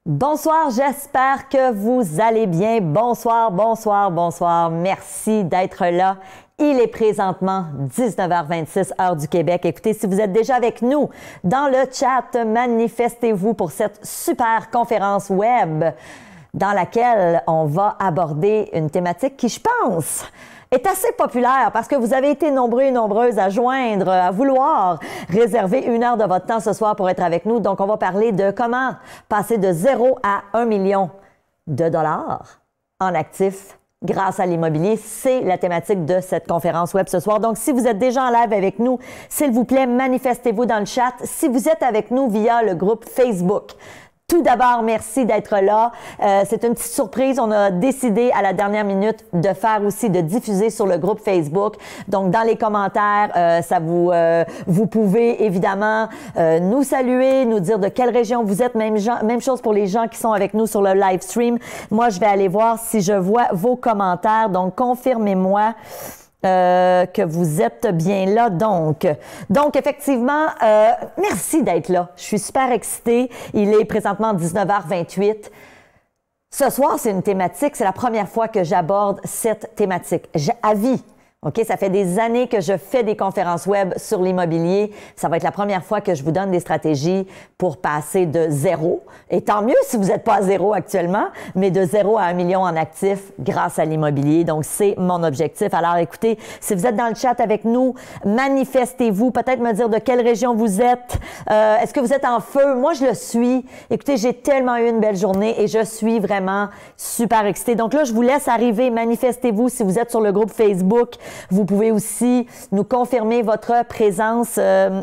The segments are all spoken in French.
Bonsoir, j'espère que vous allez bien. Bonsoir, bonsoir, bonsoir. Merci d'être là. Il est présentement 19h26, heure du Québec. Écoutez, si vous êtes déjà avec nous dans le chat, manifestez-vous pour cette super conférence web dans laquelle on va aborder une thématique qui, je pense, est assez populaire parce que vous avez été nombreux et nombreuses à joindre, à vouloir réserver une heure de votre temps ce soir pour être avec nous. Donc, on va parler de comment passer de 0 à 1 million de dollars en actifs grâce à l'immobilier. C'est la thématique de cette conférence web ce soir. Donc, si vous êtes déjà en live avec nous, s'il vous plaît, manifestez-vous dans le chat. Si vous êtes avec nous via le groupe Facebook, tout d'abord, merci d'être là. C'est une petite surprise. On a décidé à la dernière minute de faire aussi, de diffuser sur le groupe Facebook. Donc, dans les commentaires, vous pouvez évidemment nous saluer, nous dire de quelle région vous êtes. Même chose pour les gens qui sont avec nous sur le live stream. Moi, je vais aller voir si je vois vos commentaires. Donc, confirmez-moi que vous êtes bien là. Donc effectivement, merci d'être là. Je suis super excitée. Il est présentement 19h28. Ce soir, c'est une thématique. C'est la première fois que j'aborde cette thématique. À vie. OK, ça fait des années que je fais des conférences web sur l'immobilier. Ça va être la première fois que je vous donne des stratégies pour passer de 0. Et tant mieux si vous n'êtes pas à 0 actuellement, mais de 0 à 1 million en actifs grâce à l'immobilier. Donc, c'est mon objectif. Alors, écoutez, si vous êtes dans le chat avec nous, manifestez-vous. Peut-être me dire de quelle région vous êtes. Est-ce que vous êtes en feu? Moi, je le suis. Écoutez, j'ai tellement eu une belle journée et je suis vraiment super excitée. Donc là, je vous laisse arriver. Manifestez-vous si vous êtes sur le groupe Facebook. Vous pouvez aussi nous confirmer votre présence.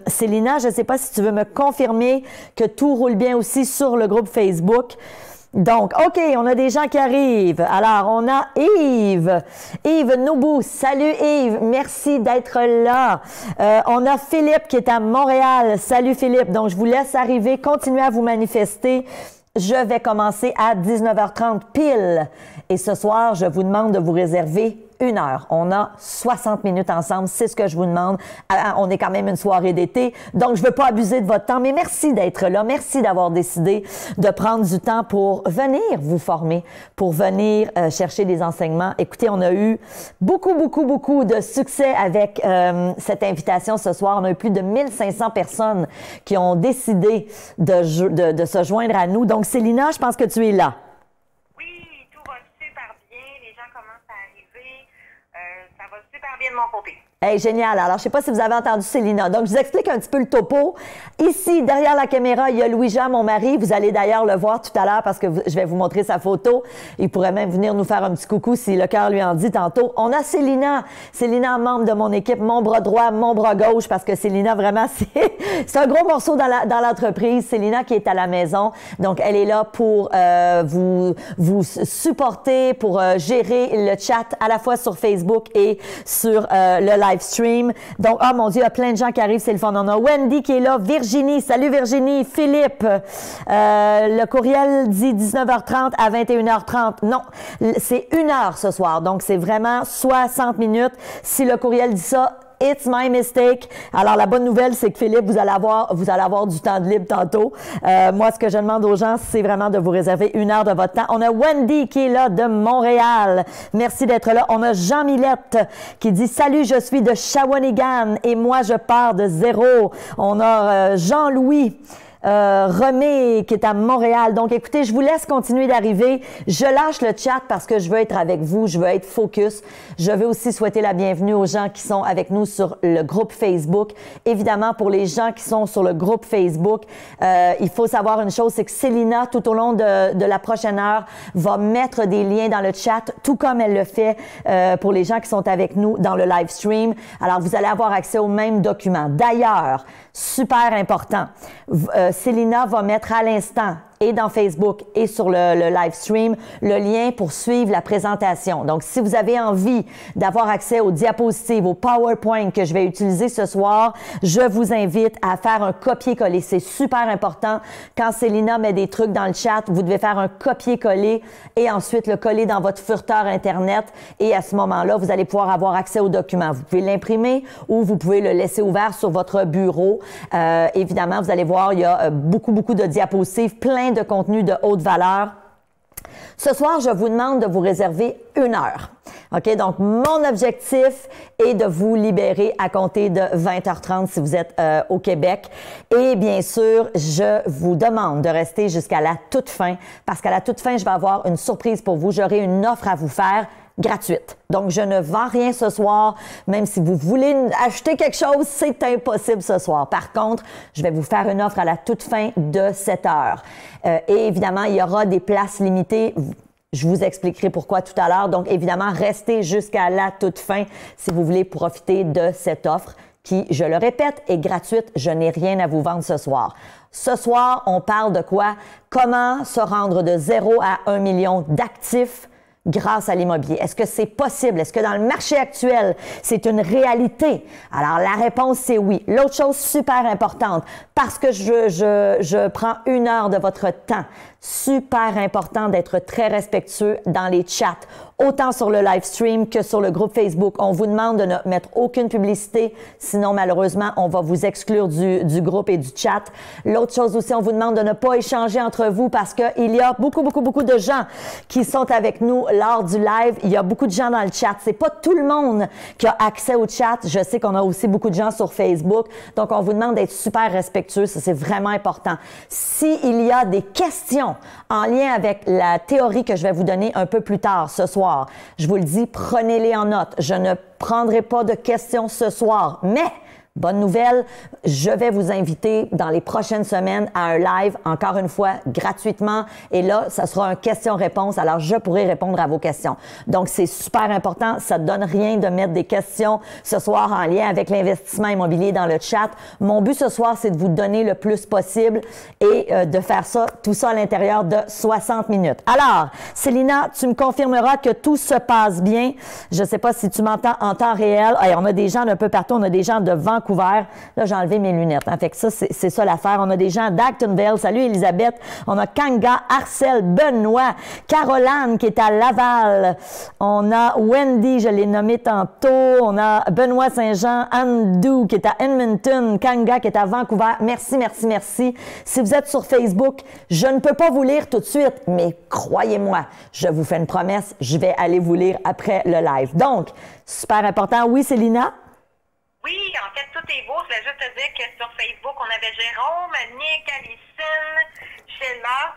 Célina, je ne sais pas si tu veux me confirmer que tout roule bien aussi sur le groupe Facebook. Donc, OK, on a des gens qui arrivent. Alors, on a Yves. Yves Noubou. Salut Yves, merci d'être là. On a Philippe qui est à Montréal. Salut Philippe. Donc, je vous laisse arriver. Continuez à vous manifester. Je vais commencer à 19h30 pile. Et ce soir, je vous demande de vous réserver 1 heure. On a 60 minutes ensemble, c'est ce que je vous demande. On est quand même une soirée d'été, donc je ne veux pas abuser de votre temps, mais merci d'être là. Merci d'avoir décidé de prendre du temps pour venir vous former, pour venir chercher des enseignements. Écoutez, on a eu beaucoup de succès avec cette invitation ce soir. On a eu plus de 1500 personnes qui ont décidé de se joindre à nous. Donc, Célina, je pense que tu es là. De mon côté. Hey, génial. Alors, je ne sais pas si vous avez entendu Célina. Donc, je vous explique un petit peu le topo. Ici, derrière la caméra, il y a Louis-Jean, mon mari. Vous allez d'ailleurs le voir tout à l'heure parce que je vais vous montrer sa photo. Il pourrait même venir nous faire un petit coucou si le cœur lui en dit tantôt. On a Célina. Célina, membre de mon équipe, mon bras droit, mon bras gauche, parce que Célina, vraiment, c'est un gros morceau dans l'entreprise. Célina qui est à la maison. Donc, elle est là pour vous supporter, pour gérer le chat à la fois sur Facebook et sur le live stream. Donc, oh mon Dieu, il y a plein de gens qui arrivent, c'est le fun. On a Wendy qui est là, Virginie, salut Virginie, Philippe. Le courriel dit 19h30 à 21h30. Non, c'est 1 heure ce soir. Donc, c'est vraiment 60 minutes. Si le courriel dit ça, it's my mistake. Alors, la bonne nouvelle, c'est que Philippe, vous allez avoir du temps de libre tantôt. Moi, ce que je demande aux gens, c'est vraiment de vous réserver 1 heure de votre temps. On a Wendy qui est là de Montréal. Merci d'être là. On a Jean Millette qui dit « Salut, je suis de Shawinigan et moi, je pars de 0. » On a Jean-Louis Remé qui est à Montréal. Donc, écoutez, je vous laisse continuer d'arriver. Je lâche le chat parce que je veux être avec vous. Je veux être focus. Je veux aussi souhaiter la bienvenue aux gens qui sont avec nous sur le groupe Facebook. Évidemment, pour les gens qui sont sur le groupe Facebook, il faut savoir une chose, c'est que Célina, tout au long de la prochaine heure, va mettre des liens dans le chat, tout comme elle le fait pour les gens qui sont avec nous dans le live stream. Alors, vous allez avoir accès aux mêmes documents. D'ailleurs, super important, Célina va mettre à l'instant et dans Facebook et sur le live stream, le lien pour suivre la présentation. Donc, si vous avez envie d'avoir accès aux diapositives, au PowerPoint que je vais utiliser ce soir, je vous invite à faire un copier-coller. C'est super important. Quand Célina met des trucs dans le chat, vous devez faire un copier-coller et ensuite le coller dans votre furteur Internet. Et à ce moment-là, vous allez pouvoir avoir accès au document. Vous pouvez l'imprimer ou vous pouvez le laisser ouvert sur votre bureau. Évidemment, vous allez voir, il y a beaucoup de diapositives, plein plein de contenu de haute valeur. Ce soir, je vous demande de vous réserver 1 heure. OK? Donc, mon objectif est de vous libérer à compter de 20h30 si vous êtes au Québec. Et bien sûr, je vous demande de rester jusqu'à la toute fin parce qu'à la toute fin, je vais avoir une surprise pour vous. J'aurai une offre à vous faire gratuite. Donc, je ne vends rien ce soir. Même si vous voulez acheter quelque chose, c'est impossible ce soir. Par contre, je vais vous faire une offre à la toute fin de cette heure. Et évidemment, il y aura des places limitées. Je vous expliquerai pourquoi tout à l'heure. Donc, évidemment, restez jusqu'à la toute fin si vous voulez profiter de cette offre qui, je le répète, est gratuite. Je n'ai rien à vous vendre ce soir. Ce soir, on parle de quoi? Comment se rendre de 0 à 1 million d'actifs grâce à l'immobilier. Est-ce que c'est possible? Est-ce que dans le marché actuel, c'est une réalité? Alors, la réponse, c'est oui. L'autre chose super importante, parce que je prends 1 heure de votre temps, super important d'être très respectueux dans les chats, autant sur le live stream que sur le groupe Facebook. On vous demande de ne mettre aucune publicité, sinon malheureusement, on va vous exclure du groupe et du chat. L'autre chose aussi, on vous demande de ne pas échanger entre vous parce qu'il y a beaucoup de gens qui sont avec nous lors du live. Il y a beaucoup de gens dans le chat. C'est pas tout le monde qui a accès au chat. Je sais qu'on a aussi beaucoup de gens sur Facebook. Donc, on vous demande d'être super respectueux. Ça, c'est vraiment important. S'il y a des questions en lien avec la théorie que je vais vous donner un peu plus tard ce soir, je vous le dis, prenez-les en note. Je ne prendrai pas de questions ce soir, mais bonne nouvelle, je vais vous inviter dans les prochaines semaines à un live, encore une fois, gratuitement. Et là, ça sera un question-réponse. Alors, je pourrai répondre à vos questions. Donc, c'est super important. Ça ne donne rien de mettre des questions ce soir en lien avec l'investissement immobilier dans le chat. Mon but ce soir, c'est de vous donner le plus possible et de faire ça, tout ça à l'intérieur de 60 minutes. Alors, Célina, tu me confirmeras que tout se passe bien. Je ne sais pas si tu m'entends en temps réel. Hey, on a des gens d'un peu partout. On a des gens de Vancouver. Là, j'ai enlevé mes lunettes. Fait que ça, c'est ça l'affaire. On a des gens d'Actonville. Salut, Elisabeth. On a Kanga, Arcel, Benoît, Caroline qui est à Laval. On a Wendy, je l'ai nommé tantôt. On a Benoît Saint-Jean, Andou qui est à Edmonton, Kanga qui est à Vancouver. Merci, merci, merci. Si vous êtes sur Facebook, je ne peux pas vous lire tout de suite, mais croyez-moi, je vous fais une promesse, je vais aller vous lire après le live. Donc, super important. Oui, Célina? Oui, en fait, tout est beau. Je voulais juste te dire que sur Facebook, on avait Jérôme, Nick, Alicine, Sheila,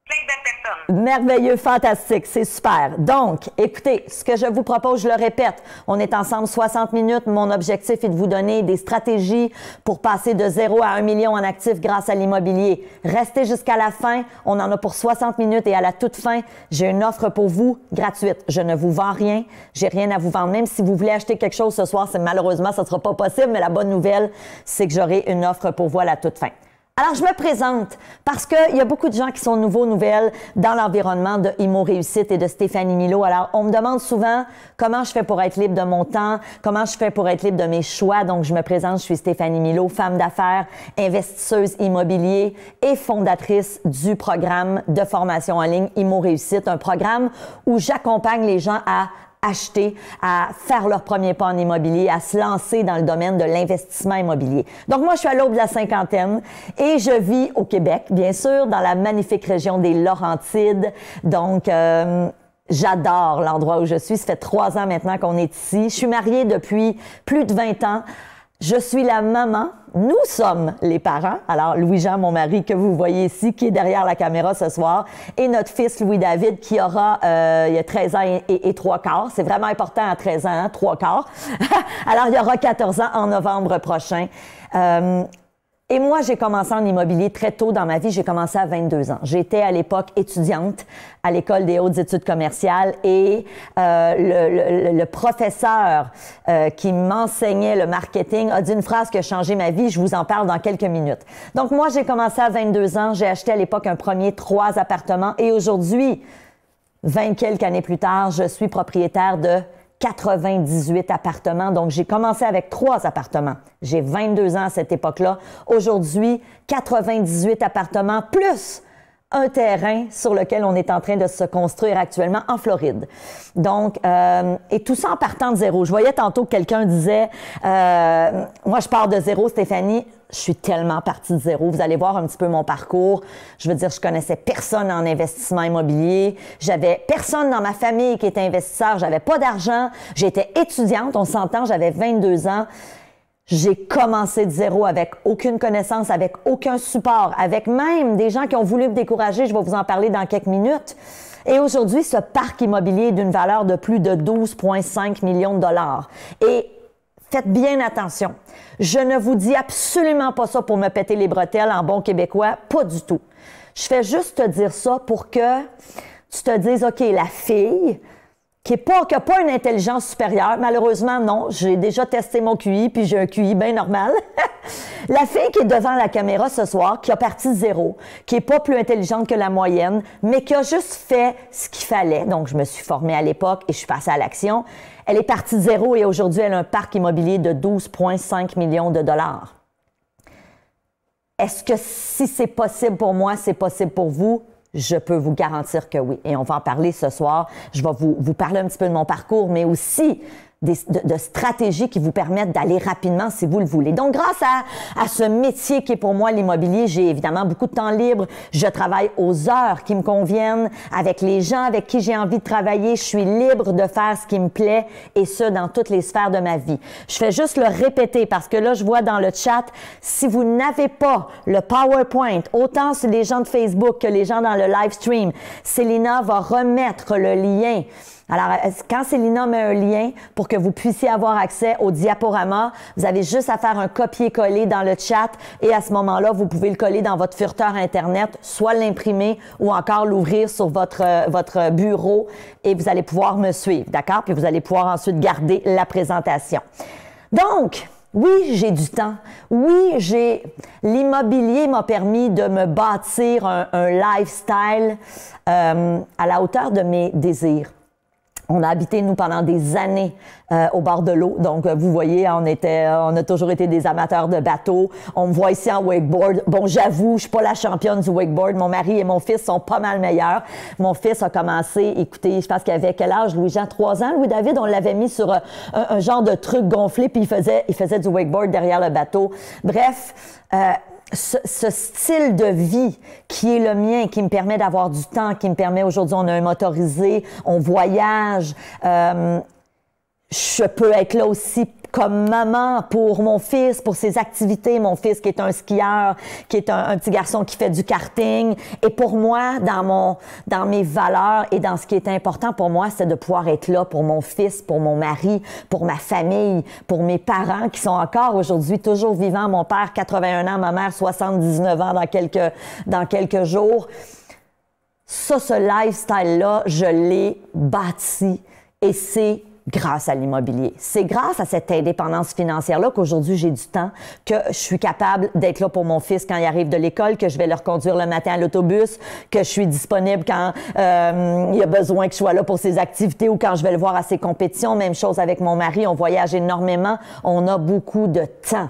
plein de belles personnes. Merveilleux, fantastique, c'est super. Donc, écoutez, ce que je vous propose, je le répète, on est ensemble 60 minutes. Mon objectif est de vous donner des stratégies pour passer de 0 à 1 million en actifs grâce à l'immobilier. Restez jusqu'à la fin. On en a pour 60 minutes et à la toute fin, j'ai une offre pour vous gratuite. Je ne vous vends rien. J'ai rien à vous vendre. Même si vous voulez acheter quelque chose ce soir, malheureusement, ça ne sera pas possible. Mais la bonne nouvelle, c'est que j'aurai une offre pour vous à la toute fin. Alors, je me présente parce qu'il y a beaucoup de gens qui sont nouvelles dans l'environnement de Immo Réussite et de Stéphanie Milaud. Alors, on me demande souvent comment je fais pour être libre de mon temps, comment je fais pour être libre de mes choix. Donc, je me présente, je suis Stéphanie Milaud, femme d'affaires, investisseuse immobilier et fondatrice du programme de formation en ligne Immo Réussite, un programme où j'accompagne les gens à acheter, à faire leur premier pas en immobilier, à se lancer dans le domaine de l'investissement immobilier. Donc, moi, je suis à l'aube de la cinquantaine et je vis au Québec, bien sûr, dans la magnifique région des Laurentides. Donc, j'adore l'endroit où je suis. Ça fait 3 ans maintenant qu'on est ici. Je suis mariée depuis plus de 20 ans. Je suis la maman. Nous sommes les parents. Alors, Louis-Jean, mon mari, que vous voyez ici, qui est derrière la caméra ce soir, et notre fils Louis-David, qui aura, il y a 13 ans et 3 quarts. C'est vraiment important à 13 ans, hein, 3 quarts. Alors, il y aura 14 ans en novembre prochain. Et moi, j'ai commencé en immobilier très tôt dans ma vie. J'ai commencé à 22 ans. J'étais à l'époque étudiante à l'École des hautes études commerciales et le professeur qui m'enseignait le marketing a dit une phrase qui a changé ma vie. Je vous en parle dans quelques minutes. Donc, moi, j'ai commencé à 22 ans. J'ai acheté à l'époque un premier 3 appartements et aujourd'hui, 20 quelques années plus tard, je suis propriétaire de 98 appartements. Donc, j'ai commencé avec 3 appartements. J'ai 22 ans à cette époque-là. Aujourd'hui, 98 appartements plus un terrain sur lequel on est en train de se construire actuellement en Floride. Donc, et tout ça en partant de zéro. Je voyais tantôt que quelqu'un disait, moi, je pars de zéro, Stéphanie. je suis tellement partie de zéro. Vous allez voir un petit peu mon parcours. Je veux dire, je connaissais personne en investissement immobilier. J'avais personne dans ma famille qui était investisseur. J'avais pas d'argent. J'étais étudiante. On s'entend, j'avais 22 ans. J'ai commencé de zéro avec aucune connaissance, avec aucun support, avec même des gens qui ont voulu me décourager. Je vais vous en parler dans quelques minutes. Et aujourd'hui, ce parc immobilier est d'une valeur de plus de 12,5 millions de dollars. Et faites bien attention. Je ne vous dis absolument pas ça pour me péter les bretelles en bon québécois, pas du tout. Je fais juste te dire ça pour que tu te dises, OK, la fille qui n'a pas une intelligence supérieure, malheureusement, non, j'ai déjà testé mon QI, puis j'ai un QI bien normal. La fille qui est devant la caméra ce soir, qui a parti de zéro, qui n'est pas plus intelligente que la moyenne, mais qui a juste fait ce qu'il fallait. Donc, je me suis formée à l'époque et je suis passée à l'action. Elle est partie de zéro et aujourd'hui, elle a un parc immobilier de 12,5 millions de dollars. Est-ce que si c'est possible pour moi, c'est possible pour vous? Je peux vous garantir que oui. Et on va en parler ce soir. Je vais vous parler un petit peu de mon parcours, mais aussi de stratégies qui vous permettent d'aller rapidement si vous le voulez. Donc, grâce à ce métier qui est pour moi l'immobilier, j'ai évidemment beaucoup de temps libre. Je travaille aux heures qui me conviennent, avec les gens avec qui j'ai envie de travailler. Je suis libre de faire ce qui me plaît et ce, dans toutes les sphères de ma vie. Je fais juste le répéter parce que là, je vois dans le chat, si vous n'avez pas le PowerPoint, autant sur les gens de Facebook que les gens dans le live stream, Célina va remettre le lien. Alors, quand Célina met un lien pour que vous puissiez avoir accès au diaporama, vous avez juste à faire un copier-coller dans le chat et à ce moment-là, vous pouvez le coller dans votre furteur Internet, soit l'imprimer ou encore l'ouvrir sur votre bureau et vous allez pouvoir me suivre, d'accord? Puis vous allez pouvoir ensuite garder la présentation. Donc, oui, j'ai du temps. Oui, l'immobilier m'a permis de me bâtir un lifestyle à la hauteur de mes désirs. On a habité, nous, pendant des années au bord de l'eau. Donc, vous voyez, on a toujours été des amateurs de bateaux. On me voit ici en wakeboard. Bon, j'avoue, je suis pas la championne du wakeboard. Mon mari et mon fils sont pas mal meilleurs. Mon fils a commencé, écoutez, je pense qu'il avait quel âge, Louis-Jean? 3 ans. Louis-David, on l'avait mis sur un genre de truc gonflé, puis il faisait du wakeboard derrière le bateau. Bref, ce style de vie qui est le mien, qui me permet d'avoir du temps, qui me permet, aujourd'hui, on a un motorisé, on voyage, je peux être là aussi comme maman pour mon fils, pour ses activités, mon fils qui est un skieur, qui est un petit garçon qui fait du karting. Et pour moi, dans mes valeurs et dans ce qui est important pour moi, c'est de pouvoir être là pour mon fils, pour mon mari, pour ma famille, pour mes parents qui sont encore aujourd'hui toujours vivants. Mon père, 81 ans, ma mère, 79 ans dans quelques jours. Ça, ce lifestyle-là, je l'ai bâti et c'est grâce à l'immobilier. C'est grâce à cette indépendance financière-là qu'aujourd'hui, j'ai du temps, que je suis capable d'être là pour mon fils quand il arrive de l'école, que je vais le reconduire le matin à l'autobus, que je suis disponible quand il a besoin que je sois là pour ses activités ou quand je vais le voir à ses compétitions. Même chose avec mon mari, on voyage énormément, on a beaucoup de temps.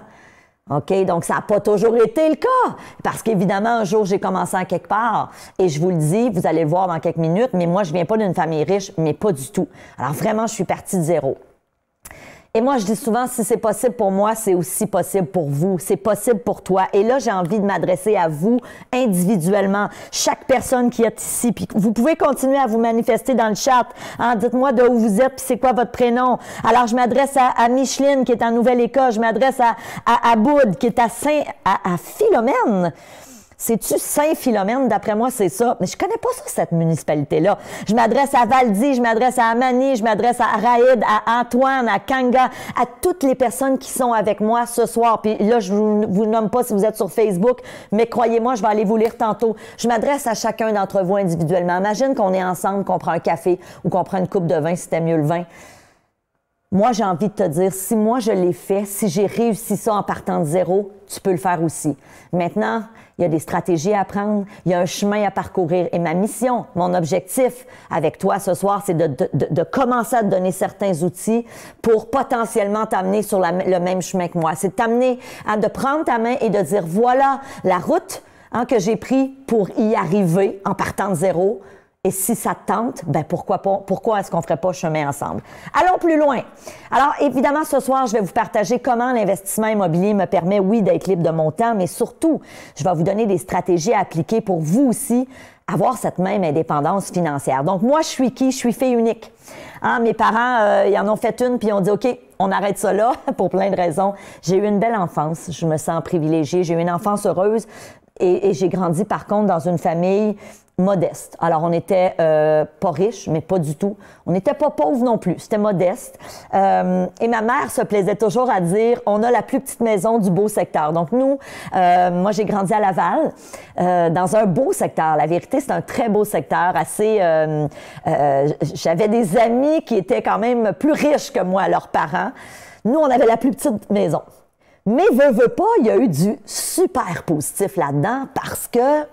OK? Donc, ça n'a pas toujours été le cas. Parce qu'évidemment, un jour, j'ai commencé à quelque part. Et je vous le dis, vous allez le voir dans quelques minutes, mais moi, je viens pas d'une famille riche, mais pas du tout. Alors, vraiment, je suis partie de zéro. Et moi, je dis souvent, si c'est possible pour moi, c'est aussi possible pour vous. C'est possible pour toi. Et là, j'ai envie de m'adresser à vous individuellement. Chaque personne qui est ici. Puis vous pouvez continuer à vous manifester dans le chat. Hein? Dites-moi de où vous êtes, puis c'est quoi votre prénom. Alors, je m'adresse à Micheline, qui est en Nouvelle-Écosse. Je m'adresse à Boud, qui est à Philomène. C'est-tu Saint-Philomène? D'après moi, c'est ça. Mais je connais pas ça, cette municipalité-là. Je m'adresse à Valdy, je m'adresse à Amani, je m'adresse à Raïd, à Antoine, à Kanga, à toutes les personnes qui sont avec moi ce soir. Puis là, je vous nomme pas si vous êtes sur Facebook, mais croyez-moi, je vais aller vous lire tantôt. Je m'adresse à chacun d'entre vous individuellement. Imagine qu'on est ensemble, qu'on prend un café ou qu'on prend une coupe de vin, si c'était mieux le vin. Moi, j'ai envie de te dire, si moi je l'ai fait, si j'ai réussi ça en partant de zéro, tu peux le faire aussi. Maintenant, il y a des stratégies à prendre, il y a un chemin à parcourir. Et ma mission, mon objectif avec toi ce soir, c'est de commencer à te donner certains outils pour potentiellement t'amener sur le même chemin que moi. C'est de t'amener à de prendre ta main et de dire, voilà la route que j'ai prise pour y arriver en partant de zéro. Et si ça te tente, ben pourquoi pas? Pourquoi est-ce qu'on ne ferait pas chemin ensemble? Allons plus loin. Alors, évidemment, ce soir, je vais vous partager comment l'investissement immobilier me permet, oui, d'être libre de mon temps, mais surtout, je vais vous donner des stratégies à appliquer pour vous aussi avoir cette même indépendance financière. Donc, moi, je suis qui? Je suis fille unique. Hein, mes parents, ils en ont fait une, puis ils ont dit, OK, on arrête ça là, pour plein de raisons. J'ai eu une belle enfance. Je me sens privilégiée. J'ai eu une enfance heureuse et j'ai grandi, par contre, dans une famille modeste. Alors, on n'était pas riche, mais pas du tout. On n'était pas pauvre non plus. C'était modeste. Et ma mère se plaisait toujours à dire, on a la plus petite maison du beau secteur. Donc, nous, moi, j'ai grandi à Laval, dans un beau secteur. La vérité, c'est un très beau secteur, assez... j'avais des amis qui étaient quand même plus riches que moi, leurs parents. Nous, on avait la plus petite maison. Mais, veux pas, il y a eu du super positif là-dedans parce que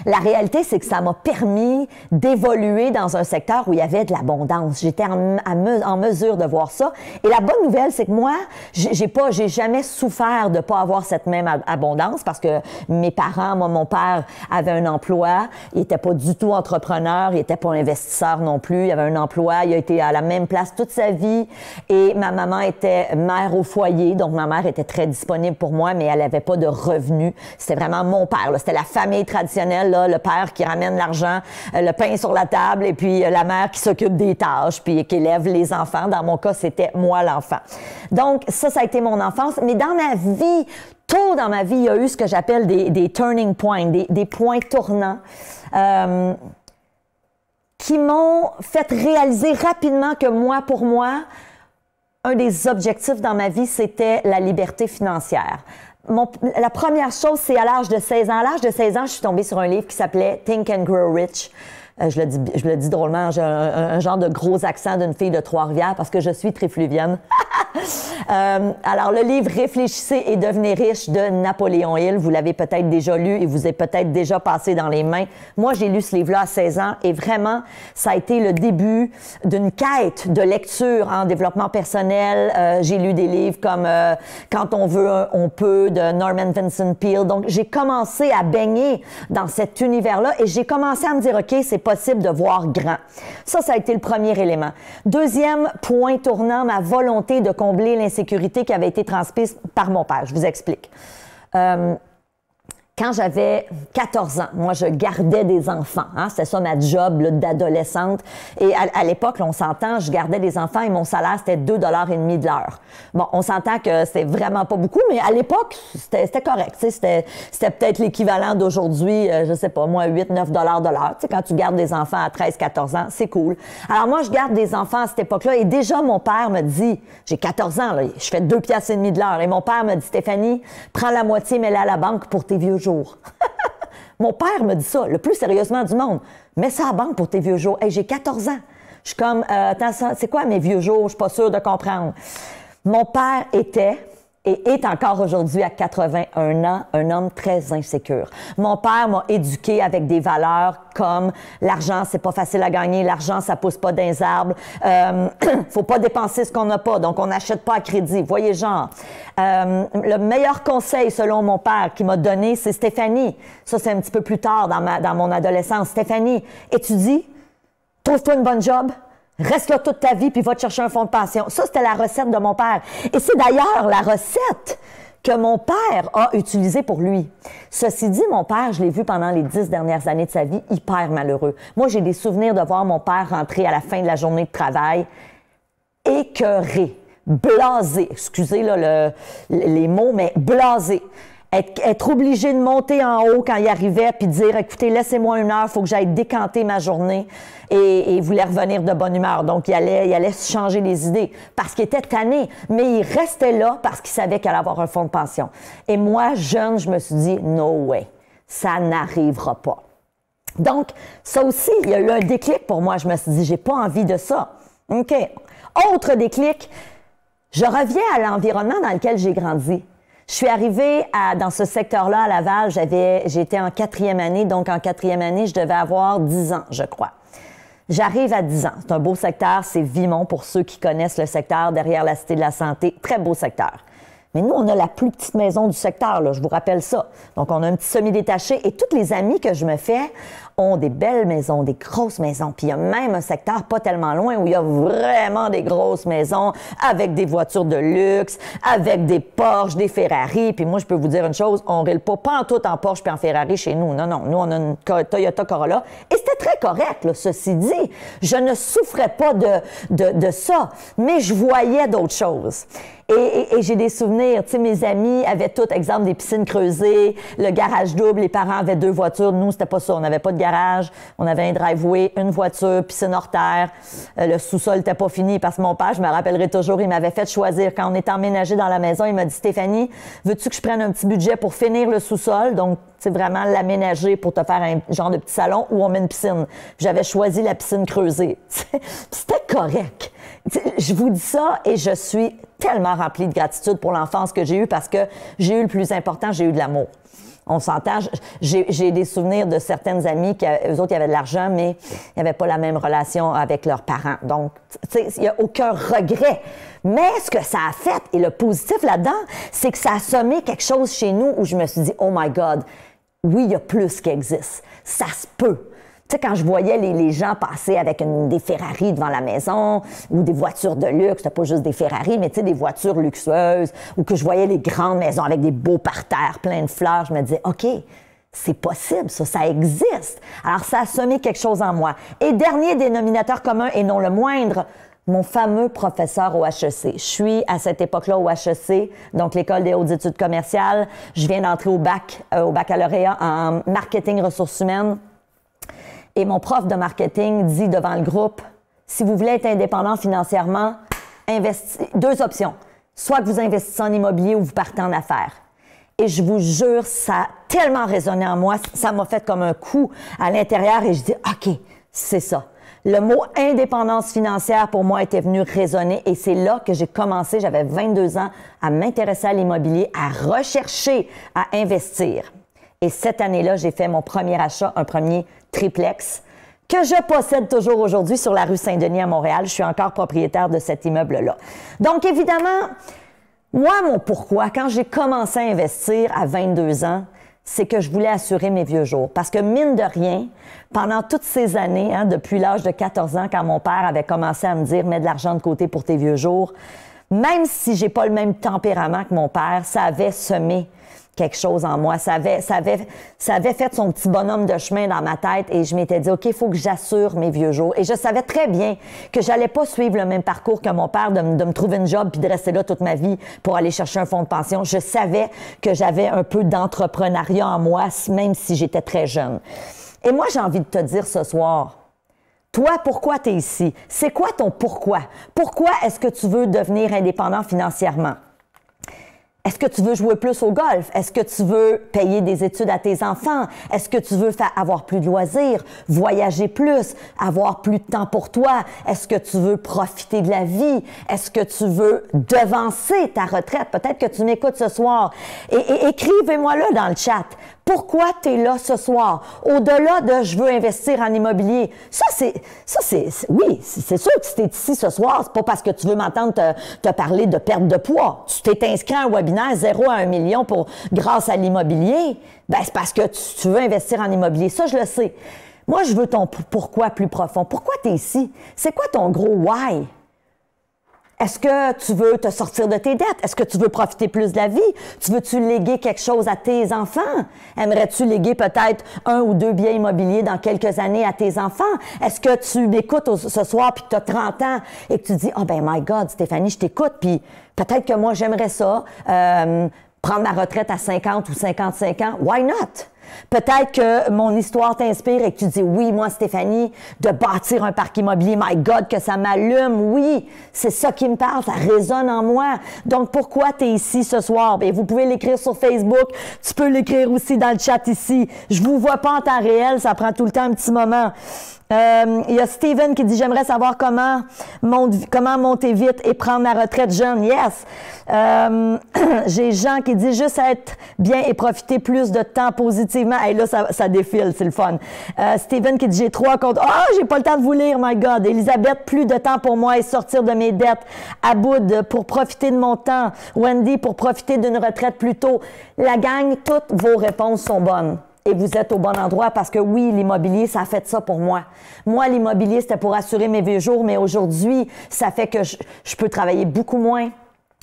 la réalité, c'est que ça m'a permis d'évoluer dans un secteur où il y avait de l'abondance. J'étais en mesure de voir ça. Et la bonne nouvelle, c'est que moi, j'ai jamais souffert de pas avoir cette même abondance parce que mes parents, moi, mon père avait un emploi. Il était pas du tout entrepreneur. Il était pas investisseur non plus. Il avait un emploi. Il a été à la même place toute sa vie. Et ma maman était mère au foyer. Donc, ma mère était très disponible pour moi, mais elle avait pas de revenus. C'était vraiment mon père, là. C'était la famille traditionnelle, là, le père qui ramène l'argent, le pain sur la table, et puis la mère qui s'occupe des tâches, puis qui élève les enfants. Dans mon cas, c'était moi l'enfant. Donc, ça a été mon enfance. Mais dans ma vie, tôt dans ma vie, il y a eu ce que j'appelle des turning points, des points tournants qui m'ont fait réaliser rapidement que moi, pour moi, un des objectifs dans ma vie, c'était la liberté financière. La première chose, c'est à l'âge de 16 ans. À l'âge de 16 ans, je suis tombée sur un livre qui s'appelait Think and Grow Rich. Je le dis drôlement, j'ai un genre de gros accent d'une fille de Trois-Rivières parce que je suis trifluvienne. Alors, le livre « Réfléchissez et devenez riche » de Napoléon Hill, vous l'avez peut-être déjà lu et vous est peut-être déjà passé dans les mains. Moi, j'ai lu ce livre-là à 16 ans et vraiment, ça a été le début d'une quête de lecture en développement personnel. J'ai lu des livres comme « Quand on veut, on peut » de Norman Vincent Peale. Donc, j'ai commencé à baigner dans cet univers-là et j'ai commencé à me dire « OK, c'est possible de voir grand ». Ça a été le premier élément. Deuxième point tournant, ma volonté de combler l'insécurité qui avait été transmise par mon père. Je vous explique. Quand j'avais 14 ans, moi, je gardais des enfants. Hein? C'était ça ma job d'adolescente. Et à l'époque, là, on s'entend, je gardais des enfants et mon salaire, c'était 2,50 $ de l'heure. Bon, on s'entend que c'était vraiment pas beaucoup, mais à l'époque, c'était correct. C'était peut-être l'équivalent d'aujourd'hui, je sais pas, moi, 8-9 $ de l'heure. Quand tu gardes des enfants à 13-14 ans, c'est cool. Alors moi, je garde des enfants à cette époque-là et déjà, mon père me dit, j'ai 14 ans, là, je fais 2,50 $ de l'heure. Et mon père me dit, Stéphanie, prends la moitié, mets-la à la banque pour tes vieux jours. Mon père me dit ça, le plus sérieusement du monde. Mets ça à la banque pour tes vieux jours. Hey, j'ai 14 ans. Je suis comme, attends, c'est quoi mes vieux jours? Je suis pas sûre de comprendre. Mon père était et est encore aujourd'hui à 81 ans, un homme très insécure. Mon père m'a éduqué avec des valeurs comme l'argent, c'est pas facile à gagner, l'argent, ça pousse pas dans les arbres, faut pas dépenser ce qu'on n'a pas, donc on n'achète pas à crédit. Voyez genre. Le meilleur conseil, selon mon père, qu'il m'a donné, c'est Stéphanie. Ça, c'est un petit peu plus tard dans mon adolescence. Stéphanie, étudie, trouve-toi une bonne job, reste là toute ta vie, puis va te chercher un fonds de pension. Ça, c'était la recette de mon père. Et c'est d'ailleurs la recette que mon père a utilisée pour lui. Ceci dit, mon père, je l'ai vu pendant les 10 dernières années de sa vie, hyper malheureux. Moi, j'ai des souvenirs de voir mon père rentrer à la fin de la journée de travail, écœuré, blasé, excusez là, les mots, mais blasé. Être obligé de monter en haut quand il arrivait puis dire, écoutez, laissez-moi 1 heure, il faut que j'aille décanter ma journée et il voulait revenir de bonne humeur. Donc, il allait changer les idées parce qu'il était tanné, mais il restait là parce qu'il savait qu'il allait avoir un fonds de pension. Et moi, jeune, je me suis dit, no way, ça n'arrivera pas. Donc, ça aussi, il y a eu un déclic pour moi. Je me suis dit, j'ai pas envie de ça. OK. Autre déclic, je reviens à l'environnement dans lequel j'ai grandi. Je suis arrivée dans ce secteur-là, à Laval, j'étais en 4e année, donc en 4e année, je devais avoir 10 ans, je crois. J'arrive à 10 ans. C'est un beau secteur, c'est Vimont, pour ceux qui connaissent le secteur derrière la Cité de la Santé. Très beau secteur. Mais nous, on a la plus petite maison du secteur, là, je vous rappelle ça. Donc, on a un petit semi-détaché et toutes les amies que je me fais ont des belles maisons, des grosses maisons. Puis il y a même un secteur pas tellement loin où il y a vraiment des grosses maisons avec des voitures de luxe, avec des Porsche, des Ferrari. Puis moi, je peux vous dire une chose, on ne règle pas en tout en Porsche puis en Ferrari chez nous. Non, non, nous, on a une Toyota Corolla. Et c'était très correct, là, ceci dit. Je ne souffrais pas de ça, mais je voyais d'autres choses. Et j'ai des souvenirs, tu sais, mes amis avaient tout, exemple, des piscines creusées, le garage double, les parents avaient 2 voitures. Nous, c'était pas ça. On n'avait pas de garage, on avait un driveway, une voiture, piscine hors terre. Le sous-sol n'était pas fini parce que mon père, je me rappellerai toujours, il m'avait fait choisir. Quand on était emménagé dans la maison, il m'a dit, Stéphanie, veux-tu que je prenne un petit budget pour finir le sous-sol? Donc, c'est vraiment l'aménager pour te faire un genre de petit salon où on met une piscine. J'avais choisi la piscine creusée. C'était correct. Je vous dis ça et je suis tellement remplie de gratitude pour l'enfance que j'ai eue parce que j'ai eu le plus important, j'ai eu de l'amour. On s'entend. J'ai des souvenirs de certaines amies qui, eux autres, ils avaient de l'argent, mais ils n'avaient pas la même relation avec leurs parents. Donc, tu sais, il n'y a aucun regret. Mais ce que ça a fait, et le positif là-dedans, c'est que ça a semé quelque chose chez nous où je me suis dit, oh my God, oui, il y a plus qui existe. Ça se peut. Tu sais, quand je voyais les gens passer avec des Ferrari devant la maison ou des voitures de luxe, c'était pas juste des Ferrari, mais tu sais, des voitures luxueuses, ou que je voyais les grandes maisons avec des beaux parterres pleins de fleurs, je me disais, OK, c'est possible, ça existe. Alors, ça a semé quelque chose en moi. Et dernier dénominateur commun, et non le moindre, mon fameux professeur au HEC. Je suis à cette époque-là au HEC, donc l'École des hautes études commerciales. Je viens d'entrer au baccalauréat en marketing ressources humaines. Et mon prof de marketing dit devant le groupe, si vous voulez être indépendant financièrement, 2 options. Soit que vous investissez en immobilier ou vous partez en affaires. Et je vous jure, ça a tellement résonné en moi, ça m'a fait comme un coup à l'intérieur et je dis, OK, c'est ça. Le mot indépendance financière, pour moi, était venu résonner et c'est là que j'ai commencé, j'avais 22 ans, à m'intéresser à l'immobilier, à rechercher, à investir. Et cette année-là, j'ai fait mon premier achat, un premier triplex, que je possède toujours aujourd'hui sur la rue Saint-Denis à Montréal. Je suis encore propriétaire de cet immeuble-là. Donc, évidemment, moi, mon pourquoi, quand j'ai commencé à investir à 22 ans, c'est que je voulais assurer mes vieux jours. Parce que, mine de rien, pendant toutes ces années, depuis l'âge de 14 ans, quand mon père avait commencé à me dire « mets de l'argent de côté pour tes vieux jours », même si j'ai pas le même tempérament que mon père, ça avait semé quelque chose en moi. Ça avait fait son petit bonhomme de chemin dans ma tête et je m'étais dit, OK, il faut que j'assure mes vieux jours. Et je savais très bien que j'allais pas suivre le même parcours que mon père de me trouver une job puis de rester là toute ma vie pour aller chercher un fonds de pension. Je savais que j'avais un peu d'entrepreneuriat en moi, même si j'étais très jeune. Et moi, j'ai envie de te dire ce soir, toi, pourquoi tu es ici? C'est quoi ton pourquoi? Pourquoi est-ce que tu veux devenir indépendant financièrement? Est-ce que tu veux jouer plus au golf? Est-ce que tu veux payer des études à tes enfants? Est-ce que tu veux avoir plus de loisirs, voyager plus, avoir plus de temps pour toi? Est-ce que tu veux profiter de la vie? Est-ce que tu veux devancer ta retraite? Peut-être que tu m'écoutes ce soir. Et écrivez-moi-le dans le chat. Pourquoi tu es là ce soir? Au-delà de « je veux investir en immobilier », oui, c'est sûr que si tu es ici ce soir, c'est pas parce que tu veux m'entendre te parler de perte de poids. Tu t'es inscrit à un webinaire 0 à 1 million grâce à l'immobilier, ben c'est parce que tu veux investir en immobilier. Ça, je le sais. Moi, je veux ton pourquoi plus profond. Pourquoi tu es ici? C'est quoi ton gros why? Est-ce que tu veux te sortir de tes dettes? Est-ce que tu veux profiter plus de la vie? Tu veux-tu léguer quelque chose à tes enfants? Aimerais-tu léguer peut-être 1 ou 2 biens immobiliers dans quelques années à tes enfants? Est-ce que tu m'écoutes ce soir puis que tu as 30 ans et que tu dis « Oh ben my God, Stéphanie, je t'écoute puis peut-être que moi j'aimerais ça, prendre ma retraite à 50 ou 55 ans. Why not? » Peut-être que mon histoire t'inspire et que tu dis « Oui, moi, Stéphanie, de bâtir un parc immobilier, my God, que ça m'allume, oui, c'est ça qui me parle, ça résonne en moi. Donc, pourquoi tu es ici ce soir? Bien, vous pouvez l'écrire sur Facebook, tu peux l'écrire aussi dans le chat ici. Je vous vois pas en temps réel, ça prend tout le temps un petit moment. Il y a Steven qui dit « J'aimerais savoir comment monter vite et prendre ma retraite jeune. » Yes! J'ai Jean qui dit « Juste être bien et profiter plus de temps positivement. » Et là, ça défile, c'est le fun. Steven qui dit « J'ai 3 comptes. » Oh, j'ai pas le temps de vous lire, my God. Elisabeth, plus de temps pour moi et sortir de mes dettes. Aboud, pour profiter de mon temps. Wendy, pour profiter d'une retraite plus tôt. La gang, toutes vos réponses sont bonnes. Et vous êtes au bon endroit parce que oui, l'immobilier, ça a fait ça pour moi. Moi, l'immobilier, c'était pour assurer mes vieux jours, mais aujourd'hui, ça fait que je peux travailler beaucoup moins.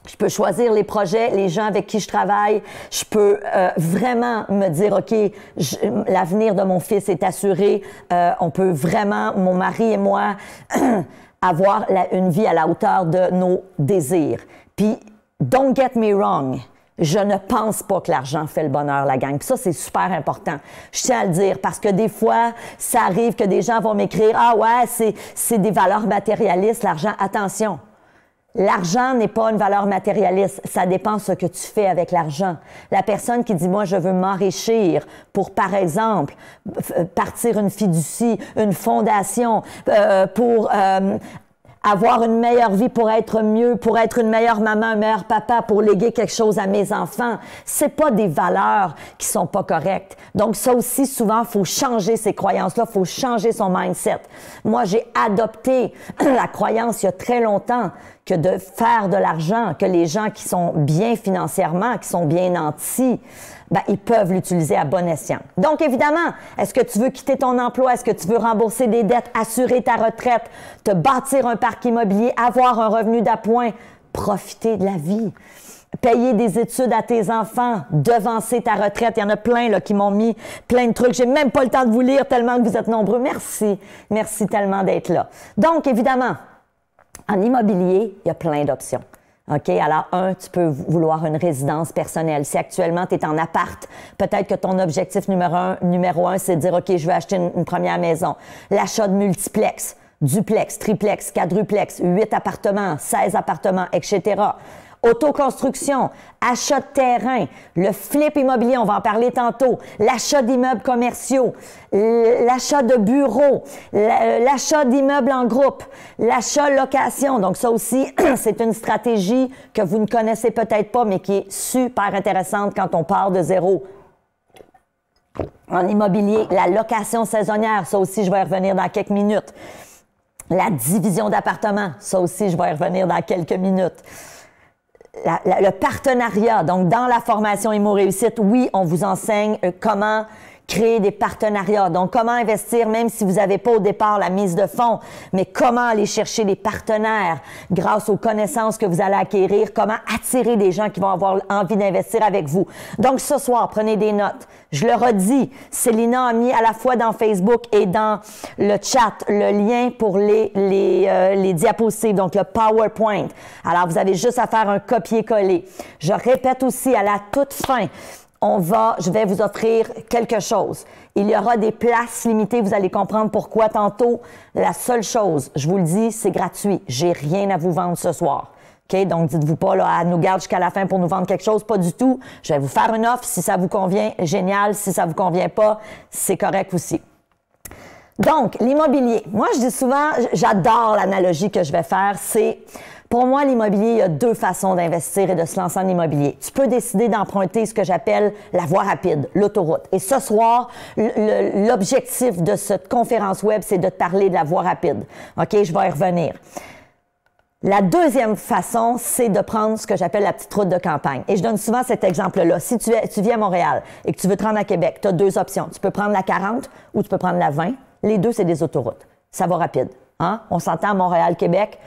Je peux choisir les projets, les gens avec qui je travaille. Je peux vraiment me dire, OK, l'avenir de mon fils est assuré. On peut vraiment, mon mari et moi, avoir une vie à la hauteur de nos désirs. Puis, don't get me wrong. Je ne pense pas que l'argent fait le bonheur, la gang. Puis ça, c'est super important. Je tiens à le dire parce que des fois, ça arrive que des gens vont m'écrire « Ah ouais, c'est des valeurs matérialistes, l'argent. » Attention, l'argent n'est pas une valeur matérialiste. Ça dépend de ce que tu fais avec l'argent. La personne qui dit « Moi, je veux m'enrichir pour, par exemple, partir une fiducie, une fondation, pour... avoir une meilleure vie pour être mieux, pour être une meilleure maman, un meilleur papa, pour léguer quelque chose à mes enfants. C'est pas des valeurs qui sont pas correctes. Donc ça aussi, souvent, faut changer ces croyances-là, faut changer son mindset. Moi, j'ai adopté la croyance il y a très longtemps que de faire de l'argent, que les gens qui sont bien financièrement, qui sont bien nantis, ben, ils peuvent l'utiliser à bon escient. Donc, évidemment, est-ce que tu veux quitter ton emploi? Est-ce que tu veux rembourser des dettes, assurer ta retraite, te bâtir un parc immobilier, avoir un revenu d'appoint, profiter de la vie, payer des études à tes enfants, devancer ta retraite? Il y en a plein là, qui m'ont mis plein de trucs. J'ai même pas le temps de vous lire tellement que vous êtes nombreux. Merci. Merci tellement d'être là. Donc, évidemment, en immobilier, il y a plein d'options. OK? Alors, tu peux vouloir une résidence personnelle. Si actuellement, tu es en appart, peut-être que ton objectif numéro un, c'est de dire, OK, je vais acheter une première maison. L'achat de multiplex, duplex, triplex, quadruplex, 8 appartements, 16 appartements, etc. Autoconstruction, achat de terrain, le flip immobilier, on va en parler tantôt, l'achat d'immeubles commerciaux, l'achat de bureaux, l'achat d'immeubles en groupe, l'achat location. Donc ça aussi, c'est une stratégie que vous ne connaissez peut-être pas, mais qui est super intéressante quand on part de zéro. En immobilier, la location saisonnière, ça aussi, je vais y revenir dans quelques minutes. La division d'appartements, ça aussi, je vais y revenir dans quelques minutes. Le partenariat, donc dans la formation Immo Réussite, oui, on vous enseigne comment créer des partenariats. Donc, comment investir, même si vous n'avez pas au départ la mise de fonds, mais comment aller chercher des partenaires grâce aux connaissances que vous allez acquérir, comment attirer des gens qui vont avoir envie d'investir avec vous. Donc, ce soir, prenez des notes. Je le redis, Célina a mis à la fois dans Facebook et dans le chat le lien pour les diapositives, donc le PowerPoint. Alors, vous avez juste à faire un copier-coller. Je répète aussi à la toute fin, je vais vous offrir quelque chose. Il y aura des places limitées, vous allez comprendre pourquoi tantôt. La seule chose, je vous le dis, c'est gratuit. J'ai rien à vous vendre ce soir. OK? Donc, dites-vous pas, là, elle nous garde jusqu'à la fin pour nous vendre quelque chose. Pas du tout. Je vais vous faire une offre. Si ça vous convient, génial. Si ça vous convient pas, c'est correct aussi. Donc, l'immobilier. Moi, je dis souvent, j'adore l'analogie que je vais faire. C'est, pour moi, l'immobilier, il y a deux façons d'investir et de se lancer en immobilier. Tu peux décider d'emprunter ce que j'appelle la voie rapide, l'autoroute. Et ce soir, l'objectif de cette conférence web, c'est de te parler de la voie rapide. OK? Je vais y revenir. La deuxième façon, c'est de prendre ce que j'appelle la petite route de campagne. Et je donne souvent cet exemple-là. Si tu vis à Montréal et que tu veux te rendre à Québec, tu as deux options. Tu peux prendre la 40 ou tu peux prendre la 20. Les deux, c'est des autoroutes. Ça va rapide. Hein? On s'entend à Montréal-Québec.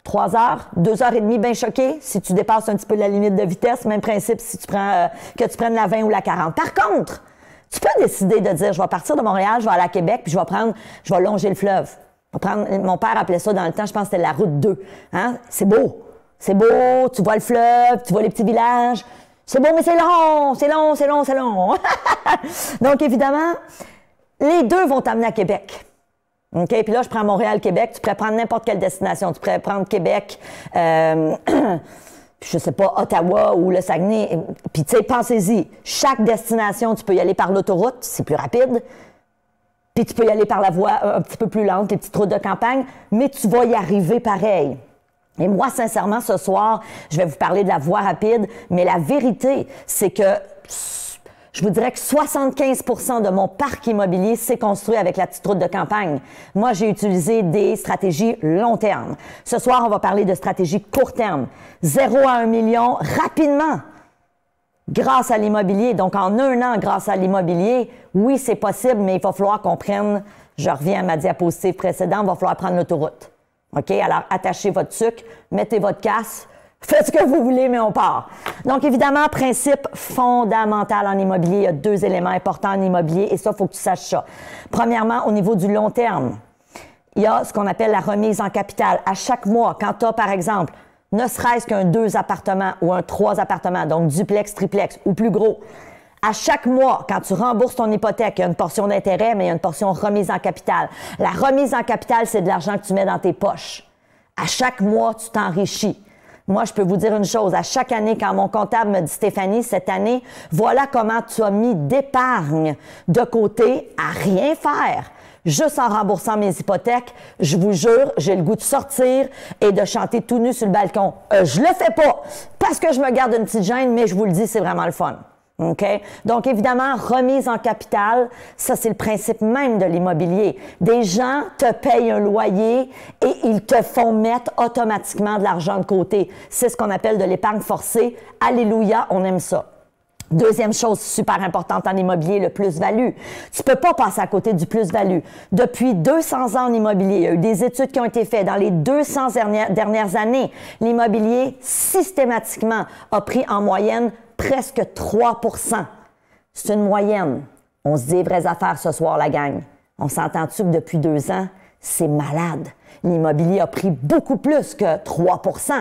3 heures, 2 heures et demie, bien choqué. Si tu dépasses un petit peu la limite de vitesse, même principe si tu prends, que tu prennes la 20 ou la 40. Par contre, tu peux décider de dire, je vais partir de Montréal, je vais aller à Québec, puis je vais longer le fleuve. Mon père appelait ça dans le temps, je pense que c'était la route 2. Hein? C'est beau. C'est beau, tu vois le fleuve, tu vois les petits villages. C'est beau, mais c'est long, c'est long, c'est long, c'est long. Donc, évidemment, les deux vont t'amener à Québec. OK? Puis là, je prends Montréal-Québec. Tu pourrais prendre n'importe quelle destination. Tu pourrais prendre Québec, je sais pas, Ottawa ou le Saguenay. Puis, tu sais, pensez-y. Chaque destination, tu peux y aller par l'autoroute. C'est plus rapide. puis tu peux y aller par la voie un petit peu plus lente, les petites routes de campagne, mais tu vas y arriver pareil. Et moi, sincèrement, ce soir, je vais vous parler de la voie rapide, mais la vérité, c'est que je vous dirais que 75% de mon parc immobilier s'est construit avec la petite route de campagne. Moi, j'ai utilisé des stratégies long terme. Ce soir, on va parler de stratégies court terme. 0 à 1 million rapidement grâce à l'immobilier. Donc, en 1 an, grâce à l'immobilier, oui, c'est possible, mais il va falloir qu'on prenne, je reviens à ma diapositive précédente, il va falloir prendre l'autoroute. OK? Alors, attachez votre sucre, mettez votre casque, faites ce que vous voulez, mais on part. Donc, évidemment, principe fondamental en immobilier. Il y a 2 éléments importants en immobilier et ça, il faut que tu saches ça. Premièrement, au niveau du long terme, il y a ce qu'on appelle la remise en capital. À chaque mois, quand tu as, par exemple, ne serait-ce qu'un 2 appartements ou un 3 appartements, donc duplex, triplex ou plus gros, à chaque mois, quand tu rembourses ton hypothèque, il y a une portion d'intérêt, mais il y a une portion remise en capital. La remise en capital, c'est de l'argent que tu mets dans tes poches. À chaque mois, tu t'enrichis. Moi, je peux vous dire une chose. À chaque année, quand mon comptable me dit « Stéphanie, cette année, voilà comment tu as mis d'épargne de côté à rien faire. » Juste en remboursant mes hypothèques, je vous jure, j'ai le goût de sortir et de chanter tout nu sur le balcon. Je le fais pas parce que je me garde une petite gêne, mais je vous le dis, c'est vraiment le fun. OK? Donc, évidemment, remise en capital, ça, c'est le principe même de l'immobilier. Des gens te payent un loyer et ils te font mettre automatiquement de l'argent de côté. C'est ce qu'on appelle de l'épargne forcée. Alléluia, on aime ça. Deuxième chose super importante en immobilier, le plus-value. Tu peux pas passer à côté du plus-value. Depuis 200 ans en immobilier, il y a eu des études qui ont été faites. Dans les 200 dernières années, l'immobilier, systématiquement, a pris en moyenne presque 3 %. C'est une moyenne. On se dit vraies affaires ce soir, la gang. On s'entend-tu que depuis 2 ans, c'est malade. L'immobilier a pris beaucoup plus que 3 %.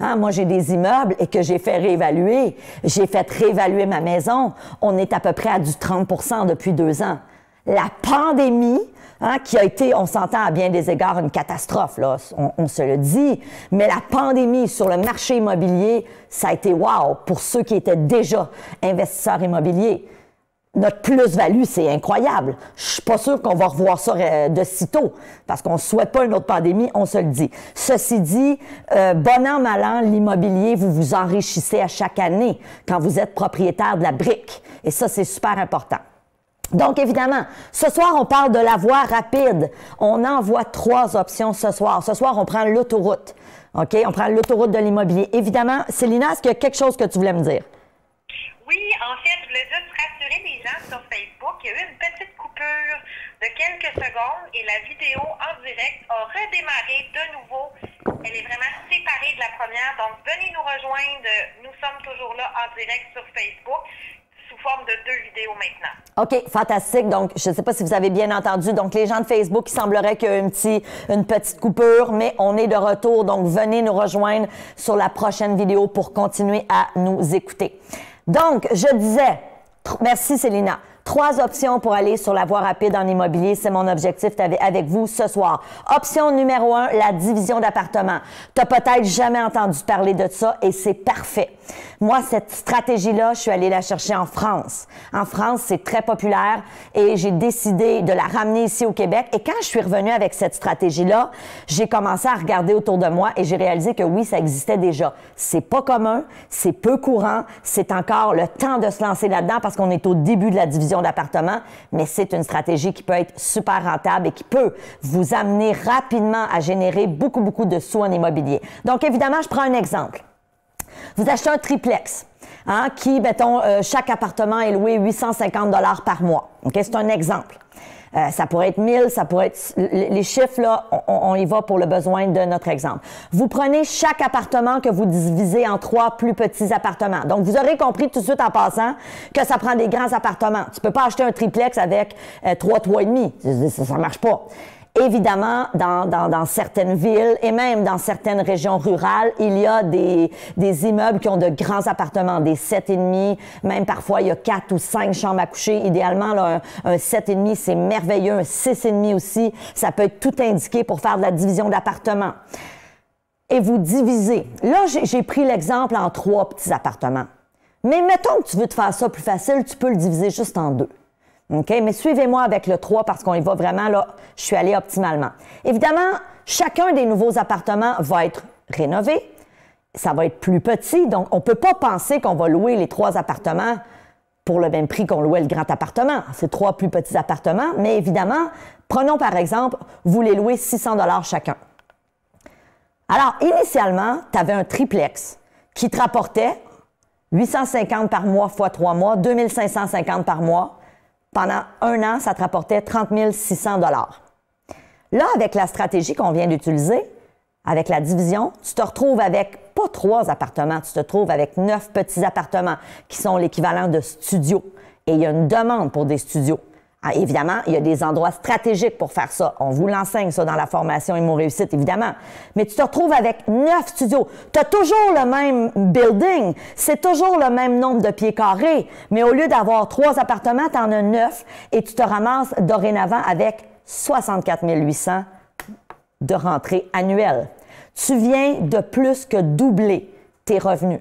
Hein, moi, j'ai des immeubles et que j'ai fait réévaluer. J'ai fait réévaluer ma maison. On est à peu près à du 30 % depuis 2 ans. La pandémie, hein, qui a été, on s'entend à bien des égards, une catastrophe, là, on se le dit, mais la pandémie sur le marché immobilier, ça a été wow pour ceux qui étaient déjà investisseurs immobiliers. Notre plus-value, c'est incroyable. Je suis pas sûre qu'on va revoir ça de sitôt, parce qu'on ne souhaite pas une autre pandémie, on se le dit. Ceci dit, bon an, mal an, l'immobilier, vous vous enrichissez à chaque année quand vous êtes propriétaire de la brique. Et ça, c'est super important. Donc, évidemment, ce soir, on parle de la voie rapide. On envoie 3 options ce soir. Ce soir, on prend l'autoroute. OK? On prend l'autoroute de l'immobilier. Évidemment, Célina, est-ce qu'il y a quelque chose que tu voulais me dire? Oui, en fait, je voulais juste rassurer les gens sur Facebook. Il y a eu une petite coupure de quelques secondes et la vidéo en direct a redémarré de nouveau. Elle est vraiment séparée de la première. Donc, venez nous rejoindre. Nous sommes toujours là en direct sur Facebook, sous forme de 2 vidéos maintenant. OK, fantastique. Donc, je ne sais pas si vous avez bien entendu. Donc, les gens de Facebook, il semblerait qu'il y a une petite coupure, mais on est de retour. Donc, venez nous rejoindre sur la prochaine vidéo pour continuer à nous écouter. Donc, je disais, merci Célina, 3 options pour aller sur la voie rapide en immobilier. C'est mon objectif avec vous ce soir. Option numéro 1, la division d'appartements. Tu n'as peut-être jamais entendu parler de ça et c'est parfait. Moi, cette stratégie-là, je suis allée la chercher en France. En France, c'est très populaire et j'ai décidé de la ramener ici au Québec. Et quand je suis revenue avec cette stratégie-là, j'ai commencé à regarder autour de moi et j'ai réalisé que oui, ça existait déjà. C'est pas commun, c'est peu courant, c'est encore le temps de se lancer là-dedans parce qu'on est au début de la division d'appartements, mais c'est une stratégie qui peut être super rentable et qui peut vous amener rapidement à générer beaucoup de sous en immobilier. Donc, évidemment, je prends un exemple. Vous achetez un triplex, hein, qui, mettons, chaque appartement est loué 850 $ par mois. OK? C'est un exemple. Ça pourrait être 1000, ça pourrait être... Les chiffres, là, on y va pour le besoin de notre exemple. Vous prenez chaque appartement que vous divisez en 3 plus petits appartements. Donc, vous aurez compris tout de suite en passant que ça prend des grands appartements. Tu peux pas acheter un triplex avec 3 toits et demi. Ça marche pas. Évidemment, dans certaines villes et même dans certaines régions rurales, il y a des immeubles qui ont de grands appartements, des 7,5, même parfois il y a 4 ou 5 chambres à coucher. Idéalement, là, un 7,5, c'est merveilleux, un 6,5 aussi, ça peut être tout indiqué pour faire de la division d'appartements. Et vous divisez. Là, j'ai pris l'exemple en 3 petits appartements. Mais mettons que tu veux te faire ça plus facile, tu peux le diviser juste en 2. OK? Mais suivez-moi avec le 3 parce qu'on y va vraiment, là, je suis allée optimalement. Évidemment, chacun des nouveaux appartements va être rénové. Ça va être plus petit, donc on ne peut pas penser qu'on va louer les 3 appartements pour le même prix qu'on louait le grand appartement. C'est 3 plus petits appartements, mais évidemment, prenons par exemple, vous les louez 600 $ chacun. Alors, initialement, tu avais un triplex qui te rapportait 850 par mois fois 3 mois, 2550 par mois. Pendant 1 an, ça te rapportait 30 600 $. Là, avec la stratégie qu'on vient d'utiliser, avec la division, tu te retrouves avec pas 3 appartements, tu te retrouves avec 9 petits appartements qui sont l'équivalent de studios. Et il y a une demande pour des studios. Ah, évidemment, il y a des endroits stratégiques pour faire ça. On vous l'enseigne, ça, dans la formation Immo Réussite, évidemment. Mais tu te retrouves avec 9 studios. Tu as toujours le même building. C'est toujours le même nombre de pieds carrés. Mais au lieu d'avoir 3 appartements, tu en as 9 et tu te ramasses dorénavant avec 64 800 de rentrée annuelle. Tu viens de plus que doubler tes revenus.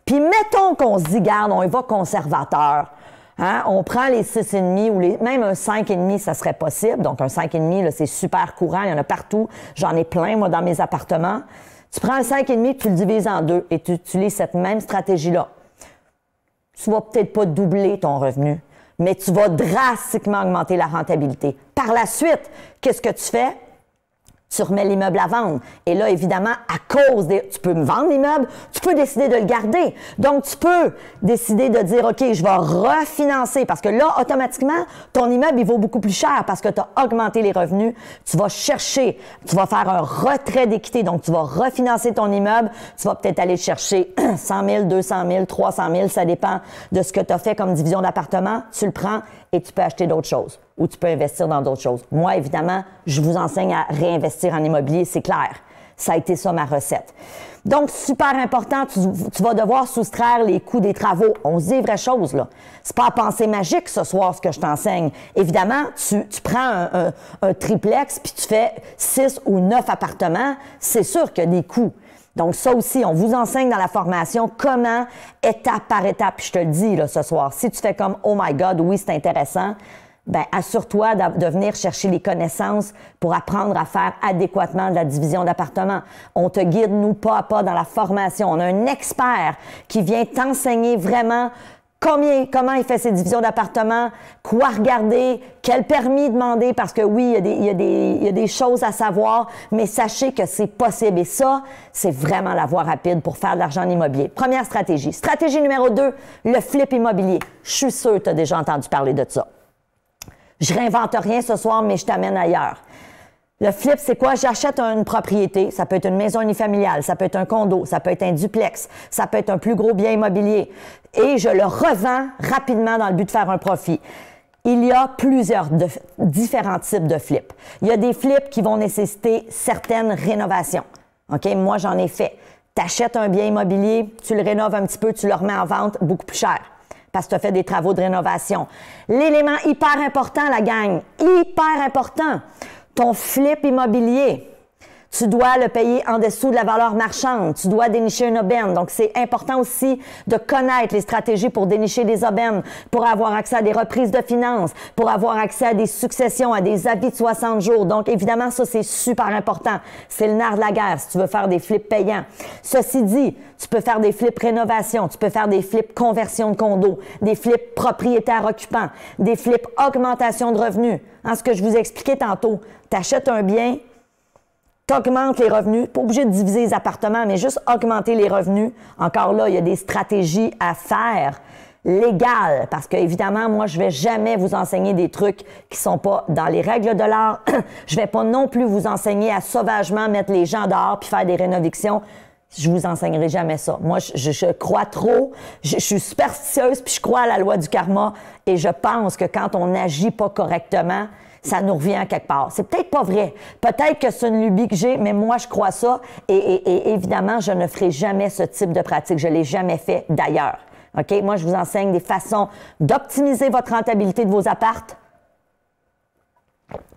Puis mettons qu'on se dit, garde, on y va conservateur. Hein? On prend les 6,5 ou même un 5,5, ça serait possible. Donc, un 5,5, c'est super courant. Il y en a partout. J'en ai plein, moi, dans mes appartements. Tu prends un 5,5, tu le divises en 2 et tu utilises cette même stratégie-là. Tu vas peut-être pas doubler ton revenu, mais tu vas drastiquement augmenter la rentabilité. Par la suite, qu'est-ce que tu fais? Tu remets l'immeuble à vendre. Et là, évidemment, à cause des... Tu peux me vendre l'immeuble, tu peux décider de le garder. Donc, tu peux décider de dire, OK, je vais refinancer parce que là, automatiquement, ton immeuble, il vaut beaucoup plus cher parce que tu as augmenté les revenus. Tu vas chercher, tu vas faire un retrait d'équité. Donc, tu vas refinancer ton immeuble. Tu vas peut-être aller chercher 100 000, 200 000, 300 000. Ça dépend de ce que tu as fait comme division d'appartement. Tu le prends et tu peux acheter d'autres choses ou tu peux investir dans d'autres choses. Moi, évidemment, je vous enseigne à réinvestir en immobilier, c'est clair. Ça a été ça ma recette. Donc, super important, tu vas devoir soustraire les coûts des travaux. On se dit les vraies choses, là. C'est pas à penser magique ce soir, ce que je t'enseigne. Évidemment, tu prends un triplex puis tu fais 6 ou 9 appartements, c'est sûr qu'il y a des coûts. Donc, ça aussi, on vous enseigne dans la formation comment, étape par étape, puis je te le dis là, ce soir, si tu fais comme « Oh my God, oui, c'est intéressant », bien, assure-toi de venir chercher les connaissances pour apprendre à faire adéquatement de la division d'appartement. On te guide, nous, pas à pas dans la formation. On a un expert qui vient t'enseigner vraiment comment il fait ses divisions d'appartement, quoi regarder, quel permis demander, parce que oui, il y a des choses à savoir, mais sachez que c'est possible. Et ça, c'est vraiment la voie rapide pour faire de l'argent en immobilier. Première stratégie. Stratégie numéro 2, le flip immobilier. Je suis sûre que tu as déjà entendu parler de ça. Je réinvente rien ce soir, mais je t'amène ailleurs. Le flip, c'est quoi? J'achète une propriété. Ça peut être une maison unifamiliale, ça peut être un condo, ça peut être un duplex, ça peut être un plus gros bien immobilier. Et je le revends rapidement dans le but de faire un profit. Il y a plusieurs différents types de flips. Il y a des flips qui vont nécessiter certaines rénovations. OK? Moi, j'en ai fait. Tu achètes un bien immobilier, tu le rénoves un petit peu, tu le remets en vente beaucoup plus cher parce que tu as fait des travaux de rénovation. L'élément hyper important, la gang, hyper important, ton flip immobilier, tu dois le payer en dessous de la valeur marchande. Tu dois dénicher une aubaine. Donc, c'est important aussi de connaître les stratégies pour dénicher des aubaines, pour avoir accès à des reprises de finances, pour avoir accès à des successions, à des avis de 60 jours. Donc, évidemment, ça, c'est super important. C'est le nerf de la guerre si tu veux faire des flips payants. Ceci dit, tu peux faire des flips rénovation, tu peux faire des flips conversion de condo, des flips propriétaires occupants, des flips augmentation de revenus. Hein, ce que je vous ai expliqué tantôt, tu achètes un bien, tu augmentes les revenus, pas obligé de diviser les appartements, mais juste augmenter les revenus. Encore là, il y a des stratégies à faire légales, parce que évidemment, moi, je vais jamais vous enseigner des trucs qui sont pas dans les règles de l'art. Je vais pas non plus vous enseigner à sauvagement mettre les gens dehors puis faire des rénovictions. Je vous enseignerai jamais ça. Moi, je crois trop, je suis superstitieuse puis je crois à la loi du karma et je pense que quand on n'agit pas correctement, ça nous revient quelque part. C'est peut-être pas vrai. Peut-être que c'est une lubie que j'ai, mais moi, je crois ça. Et évidemment, je ne ferai jamais ce type de pratique. Je l'ai jamais fait d'ailleurs. OK? Moi, je vous enseigne des façons d'optimiser votre rentabilité de vos appartes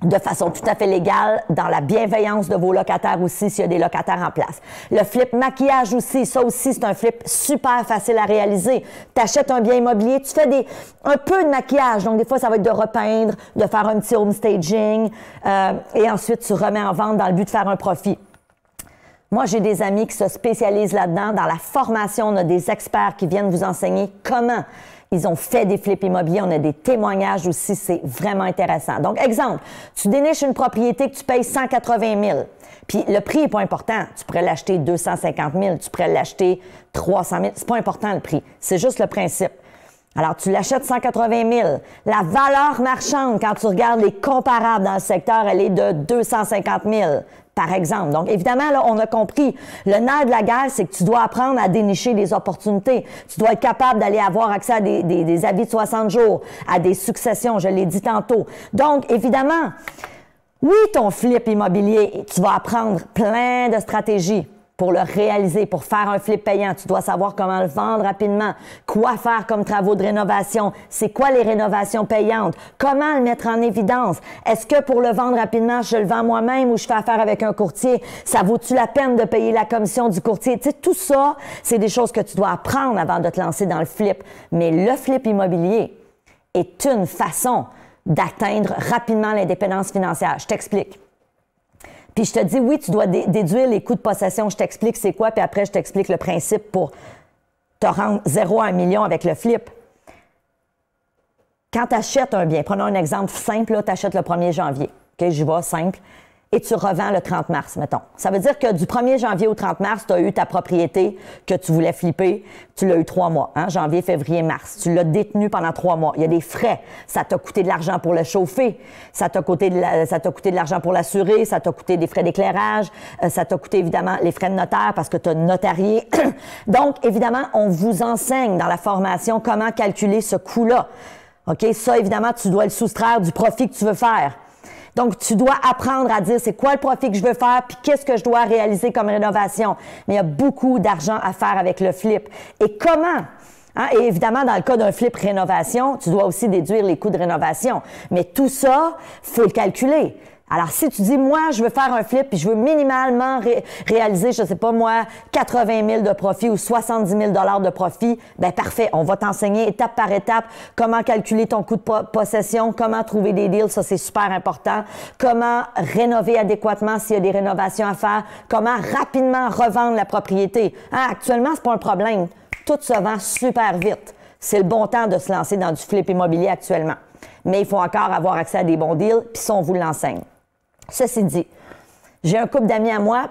de façon tout à fait légale, dans la bienveillance de vos locataires aussi, s'il y a des locataires en place. Le flip maquillage aussi, ça aussi, c'est un flip super facile à réaliser. Tu achètes un bien immobilier, tu fais un peu de maquillage. Donc, des fois, ça va être de repeindre, de faire un petit home staging, et ensuite, tu remets en vente dans le but de faire un profit. Moi, j'ai des amis qui se spécialisent là-dedans. Dans la formation, on a des experts qui viennent vous enseigner comment ils ont fait des flips immobiliers. On a des témoignages aussi. C'est vraiment intéressant. Donc, exemple, tu déniches une propriété que tu payes 180 000. Puis, le prix n'est pas important. Tu pourrais l'acheter 250 000. Tu pourrais l'acheter 300 000. C'est pas important, le prix. C'est juste le principe. Alors, tu l'achètes 180 000. La valeur marchande, quand tu regardes les comparables dans le secteur, elle est de 250 000, par exemple. Donc, évidemment, là, on a compris. Le nerf de la guerre, c'est que tu dois apprendre à dénicher des opportunités. Tu dois être capable d'aller avoir accès à des avis de 60 jours, à des successions, je l'ai dit tantôt. Donc, évidemment, oui, ton flip immobilier, tu vas apprendre plein de stratégies pour le réaliser, pour faire un flip payant. Tu dois savoir comment le vendre rapidement, quoi faire comme travaux de rénovation, c'est quoi les rénovations payantes, comment le mettre en évidence. Est-ce que pour le vendre rapidement, je le vends moi-même ou je fais affaire avec un courtier? Ça vaut-tu la peine de payer la commission du courtier? Tu sais, tout ça, c'est des choses que tu dois apprendre avant de te lancer dans le flip. Mais le flip immobilier est une façon d'atteindre rapidement l'indépendance financière. Je t'explique. Puis je te dis, oui, tu dois déduire les coûts de possession. Je t'explique c'est quoi, puis après, je t'explique le principe pour te rendre 0 à 1 million avec le flip. Quand tu achètes un bien, prenons un exemple simple, tu achètes le 1er janvier. OK, j'y vais, simple. Et tu revends le 30 mars, mettons. Ça veut dire que du 1er janvier au 30 mars, tu as eu ta propriété que tu voulais flipper. Tu l'as eu 3 mois, hein? Janvier, février, mars. Tu l'as détenu pendant 3 mois. Il y a des frais. Ça t'a coûté de l'argent pour le chauffer. Ça t'a coûté de l'argent pour l'assurer. Ça t'a coûté des frais d'éclairage. Ça t'a coûté évidemment les frais de notaire parce que tu as notarié. Donc, évidemment, on vous enseigne dans la formation comment calculer ce coût-là. OK? Ça, évidemment, tu dois le soustraire du profit que tu veux faire. Donc, tu dois apprendre à dire c'est quoi le profit que je veux faire puis qu'est-ce que je dois réaliser comme rénovation. Mais il y a beaucoup d'argent à faire avec le flip. Et comment? Hein? Et évidemment, dans le cas d'un flip rénovation, tu dois aussi déduire les coûts de rénovation. Mais tout ça, faut le calculer. Alors, si tu dis, moi, je veux faire un flip puis je veux minimalement réaliser, je sais pas moi, 80 000 de profit ou 70 000 de profit, ben parfait, on va t'enseigner étape par étape comment calculer ton coût de possession, comment trouver des deals, ça c'est super important, comment rénover adéquatement s'il y a des rénovations à faire, comment rapidement revendre la propriété. Hein, actuellement, c'est pas un problème. Tout se vend super vite. C'est le bon temps de se lancer dans du flip immobilier actuellement. Mais il faut encore avoir accès à des bons deals, puis ça, on vous l'enseigne. Ceci dit, j'ai un couple d'amis à moi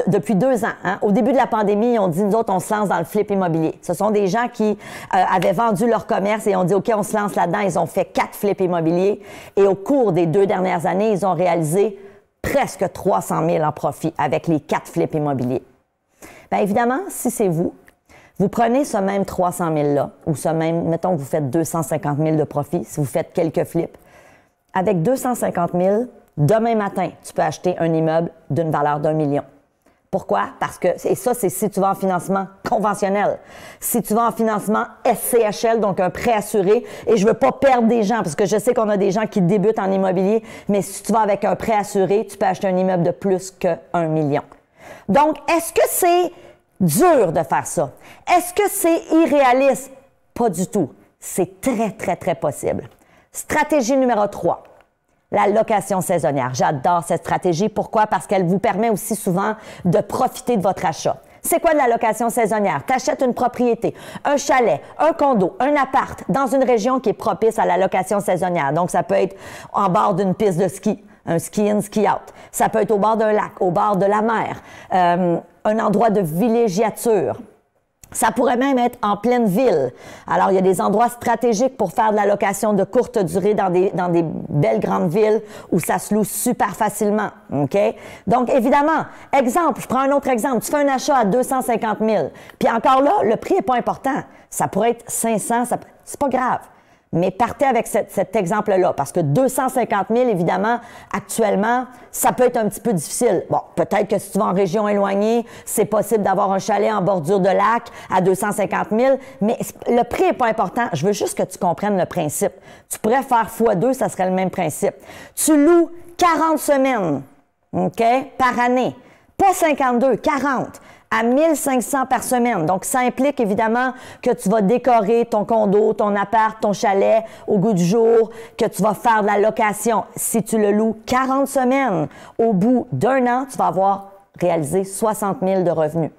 depuis 2 ans. Hein. Au début de la pandémie, ils ont dit, nous autres, on se lance dans le flip immobilier. Ce sont des gens qui avaient vendu leur commerce et ont dit, OK, on se lance là-dedans. Ils ont fait 4 flips immobiliers. Et au cours des 2 dernières années, ils ont réalisé presque 300 000 en profit avec les 4 flips immobiliers. Bien évidemment, si c'est vous, vous prenez ce même 300 000-là, ou ce même, mettons que vous faites 250 000 de profit, si vous faites quelques flips. Avec 250 000, demain matin, tu peux acheter un immeuble d'une valeur d'1 million. Pourquoi? Parce que, et ça, c'est si tu vas en financement conventionnel. Si tu vas en financement SCHL, donc un prêt assuré, et je veux pas perdre des gens, parce que je sais qu'on a des gens qui débutent en immobilier, mais si tu vas avec un prêt assuré, tu peux acheter un immeuble de plus que 1 million. Donc, est-ce que c'est dur de faire ça? Est-ce que c'est irréaliste? Pas du tout. C'est très, très, très possible. Stratégie numéro 3. La location saisonnière. J'adore cette stratégie. Pourquoi? Parce qu'elle vous permet aussi souvent de profiter de votre achat. C'est quoi de la location saisonnière? Tu achètes une propriété, un chalet, un condo, un appart dans une région qui est propice à la location saisonnière. Donc, ça peut être en bord d'une piste de ski, un ski-in, ski-out. Ça peut être au bord d'un lac, au bord de la mer, un endroit de villégiature. Ça pourrait même être en pleine ville. Alors, il y a des endroits stratégiques pour faire de la location de courte durée dans des belles grandes villes où ça se loue super facilement. OK? Donc, évidemment, exemple, je prends un autre exemple. Tu fais un achat à 250 000. Puis encore là, le prix n'est pas important. Ça pourrait être 500, c'est pas grave. Mais partez avec cet exemple-là, parce que 250 000, évidemment, actuellement, ça peut être un petit peu difficile. Bon, peut-être que si tu vas en région éloignée, c'est possible d'avoir un chalet en bordure de lac à 250 000, mais le prix n'est pas important. Je veux juste que tu comprennes le principe. Tu pourrais faire x2, ça serait le même principe. Tu loues 40 semaines, OK, par année. Pas 52, 40. À 1 500 par semaine. Donc, ça implique évidemment que tu vas décorer ton condo, ton appart, ton chalet au goût du jour, que tu vas faire de la location. Si tu le loues 40 semaines, au bout d'1 an, tu vas avoir réalisé 60 000 de revenus.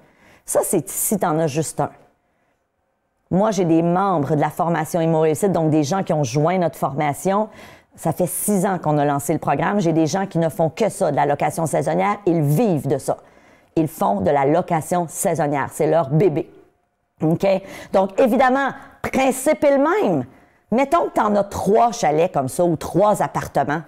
Ça, c'est si tu en as juste un. Moi, j'ai des membres de la formation Immo-Réussite, donc des gens qui ont joint notre formation. Ça fait 6 ans qu'on a lancé le programme. J'ai des gens qui ne font que ça, de la location saisonnière. Ils vivent de ça. Ils font de la location saisonnière. C'est leur bébé. OK? Donc, évidemment, principe est le même. Mettons que tu en as 3 chalets comme ça ou 3 appartements.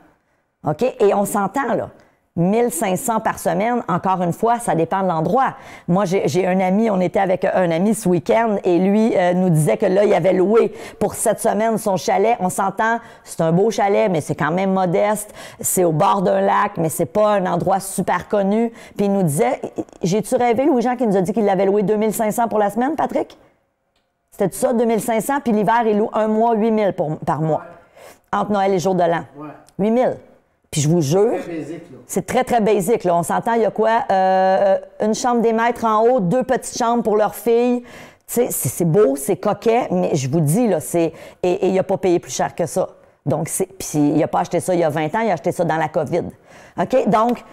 OK? Et on s'entend, là. 1 500 par semaine, encore une fois, ça dépend de l'endroit. Moi, j'ai un ami, on était avec un ami ce week-end et lui nous disait que là, il avait loué pour 7 semaines son chalet. On s'entend, c'est un beau chalet, mais c'est quand même modeste. C'est au bord d'un lac, mais c'est pas un endroit super connu. Puis il nous disait, j'ai-tu rêvé, Louis-Jean, qui nous a dit qu'il l'avait loué 2 500 pour la semaine, Patrick? C'était ça, 2 500, puis l'hiver, il loue un mois, 8 000 par mois. Entre Noël et jour de l'an. 8 000. Puis je vous jure, c'est très, très basique. Là. On s'entend, il y a quoi? Une chambre des maîtres en haut, 2 petites chambres pour leurs filles. Tu sais, c'est beau, c'est coquet, mais je vous dis, là, et il n'a pas payé plus cher que ça. Donc, puis il n'a pas acheté ça il y a 20 ans, il a acheté ça dans la COVID. OK? Donc, tu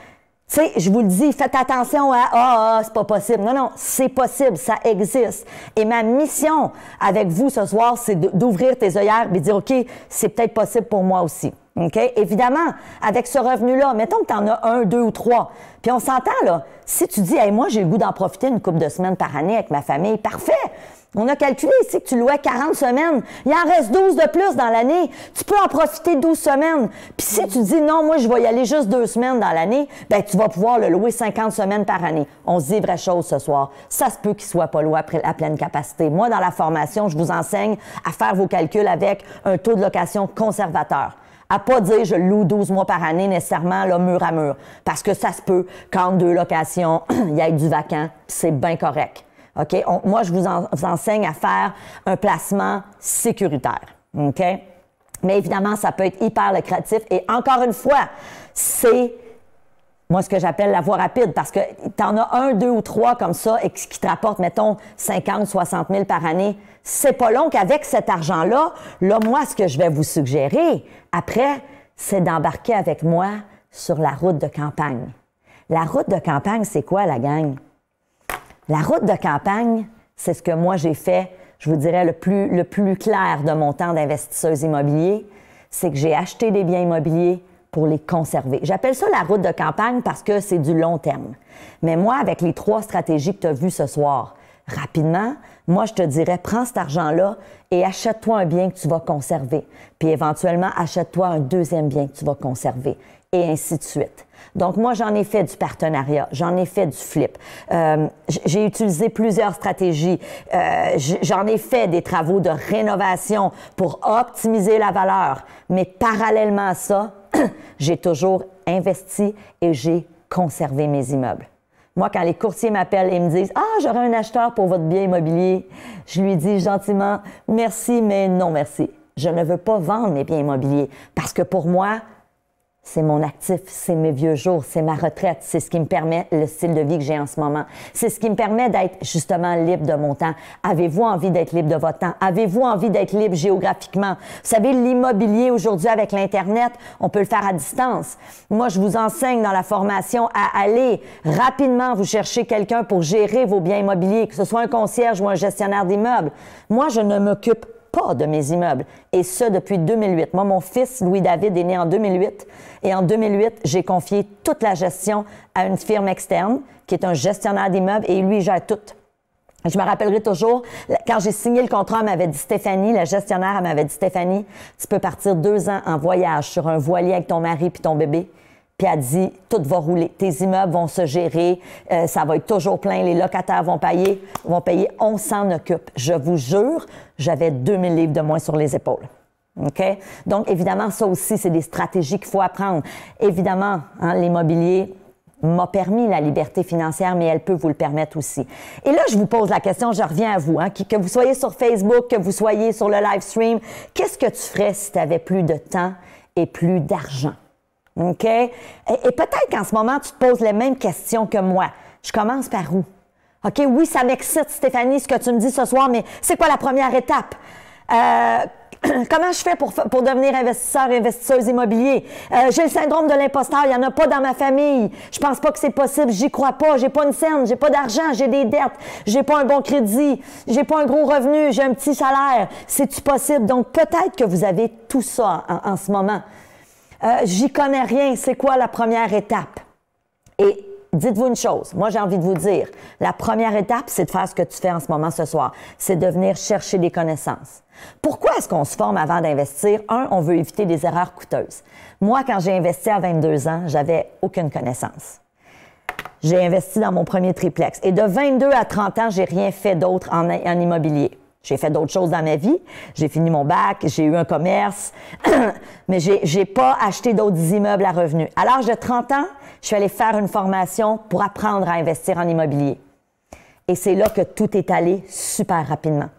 sais, je vous le dis, faites attention à c'est pas possible. Non, non, c'est possible, ça existe. Et ma mission avec vous ce soir, c'est d'ouvrir tes œillères et de dire, OK, c'est peut-être possible pour moi aussi. OK? Évidemment, avec ce revenu-là, mettons que tu en as 1, 2 ou 3. Puis on s'entend, là, si tu dis, hey, moi, j'ai le goût d'en profiter une couple de semaines par année avec ma famille, parfait! On a calculé ici que tu louais 40 semaines. Il en reste 12 de plus dans l'année. Tu peux en profiter 12 semaines. Puis si tu dis, non, moi, je vais y aller juste 2 semaines dans l'année, bien, tu vas pouvoir le louer 50 semaines par année. On se dit vraie chose ce soir. Ça se peut qu'il soit pas loué à pleine capacité. Moi, dans la formation, je vous enseigne à faire vos calculs avec un taux de location conservateur. À pas dire je loue 12 mois par année nécessairement, là, mur à mur. Parce que ça se peut qu'en 2 locations, il y ait du vacant, c'est bien correct. OK? Moi, je vous enseigne à faire un placement sécuritaire. OK? Mais évidemment, ça peut être hyper lucratif. Et encore une fois, c'est moi ce que j'appelle la voie rapide parce que tu en as 1, 2 ou 3 comme ça et qui te rapportent, mettons, 50, 60 000 par année. C'est pas long qu'avec cet argent-là, là, moi, ce que je vais vous suggérer après, c'est d'embarquer avec moi sur la route de campagne. La route de campagne, c'est quoi, la gang? La route de campagne, c'est ce que moi j'ai fait, je vous dirais, le plus clair de mon temps d'investisseuse immobilier, c'est que j'ai acheté des biens immobiliers pour les conserver. J'appelle ça la route de campagne parce que c'est du long terme. Mais moi, avec les 3 stratégies que tu as vues ce soir, rapidement, moi, je te dirais, prends cet argent-là et achète-toi un bien que tu vas conserver. Puis éventuellement, achète-toi un 2e bien que tu vas conserver. Et ainsi de suite. Donc, moi, j'en ai fait du partenariat, j'en ai fait du flip. J'ai utilisé plusieurs stratégies. J'en ai fait des travaux de rénovation pour optimiser la valeur. Mais parallèlement à ça, j'ai toujours investi et j'ai conservé mes immeubles. Moi, quand les courtiers m'appellent et me disent « Ah, j'aurai un acheteur pour votre bien immobilier », je lui dis gentiment « Merci, mais non merci. Je ne veux pas vendre mes biens immobiliers parce que pour moi, c'est mon actif, c'est mes vieux jours, c'est ma retraite, c'est ce qui me permet le style de vie que j'ai en ce moment. C'est ce qui me permet d'être justement libre de mon temps. Avez-vous envie d'être libre de votre temps? Avez-vous envie d'être libre géographiquement? Vous savez, l'immobilier aujourd'hui avec l'Internet, on peut le faire à distance. Moi, je vous enseigne dans la formation à aller rapidement vous chercher quelqu'un pour gérer vos biens immobiliers, que ce soit un concierge ou un gestionnaire d'immeubles. Moi, je ne m'occupe pas de mes immeubles. Et ce, depuis 2008. Moi, mon fils, Louis-David, est né en 2008. Et en 2008, j'ai confié toute la gestion à une firme externe qui est un gestionnaire d'immeubles et lui, il gère tout. Je me rappellerai toujours, quand j'ai signé le contrat, elle m'avait dit Stéphanie, la gestionnaire, elle m'avait dit Stéphanie, tu peux partir 2 ans en voyage sur un voilier avec ton mari puis ton bébé. Puis elle dit, tout va rouler, tes immeubles vont se gérer, ça va être toujours plein, les locataires vont payer, on s'en occupe. Je vous jure, j'avais 2000 livres de moins sur les épaules. OK? Donc, évidemment, ça aussi, c'est des stratégies qu'il faut apprendre. Évidemment, hein, l'immobilier m'a permis la liberté financière, mais elle peut vous le permettre aussi. Et là, je vous pose la question, je reviens à vous, hein, que vous soyez sur Facebook, que vous soyez sur le live stream, qu'est-ce que tu ferais si tu avais plus de temps et plus d'argent? OK? Et peut-être qu'en ce moment, tu te poses les mêmes questions que moi. Je commence par où? OK, oui, ça m'excite, Stéphanie, ce que tu me dis ce soir, mais c'est quoi la première étape? Comment je fais pour devenir investisseuse immobilier? J'ai le syndrome de l'imposteur, il n'y en a pas dans ma famille. Je pense pas que c'est possible, j'y crois pas, j'ai pas une scène, j'ai pas d'argent, j'ai des dettes, j'ai pas un bon crédit, j'ai pas un gros revenu, j'ai un petit salaire. C'est-tu possible? Donc, peut-être que vous avez tout ça en ce moment. J'y connais rien, c'est quoi la première étape? Et dites-vous une chose, moi j'ai envie de vous dire, la première étape, c'est de faire ce que tu fais en ce moment ce soir, c'est de venir chercher des connaissances. Pourquoi est-ce qu'on se forme avant d'investir? Un, on veut éviter des erreurs coûteuses. Moi, quand j'ai investi à 22 ans, j'avais aucune connaissance. J'ai investi dans mon premier triplex. Et de 22 à 30 ans, j'ai rien fait d'autre en immobilier. J'ai fait d'autres choses dans ma vie. J'ai fini mon bac, j'ai eu un commerce, mais j'ai pas acheté d'autres immeubles à revenus. À l'âge de 30 ans, je suis allée faire une formation pour apprendre à investir en immobilier. Et c'est là que tout est allé super rapidement.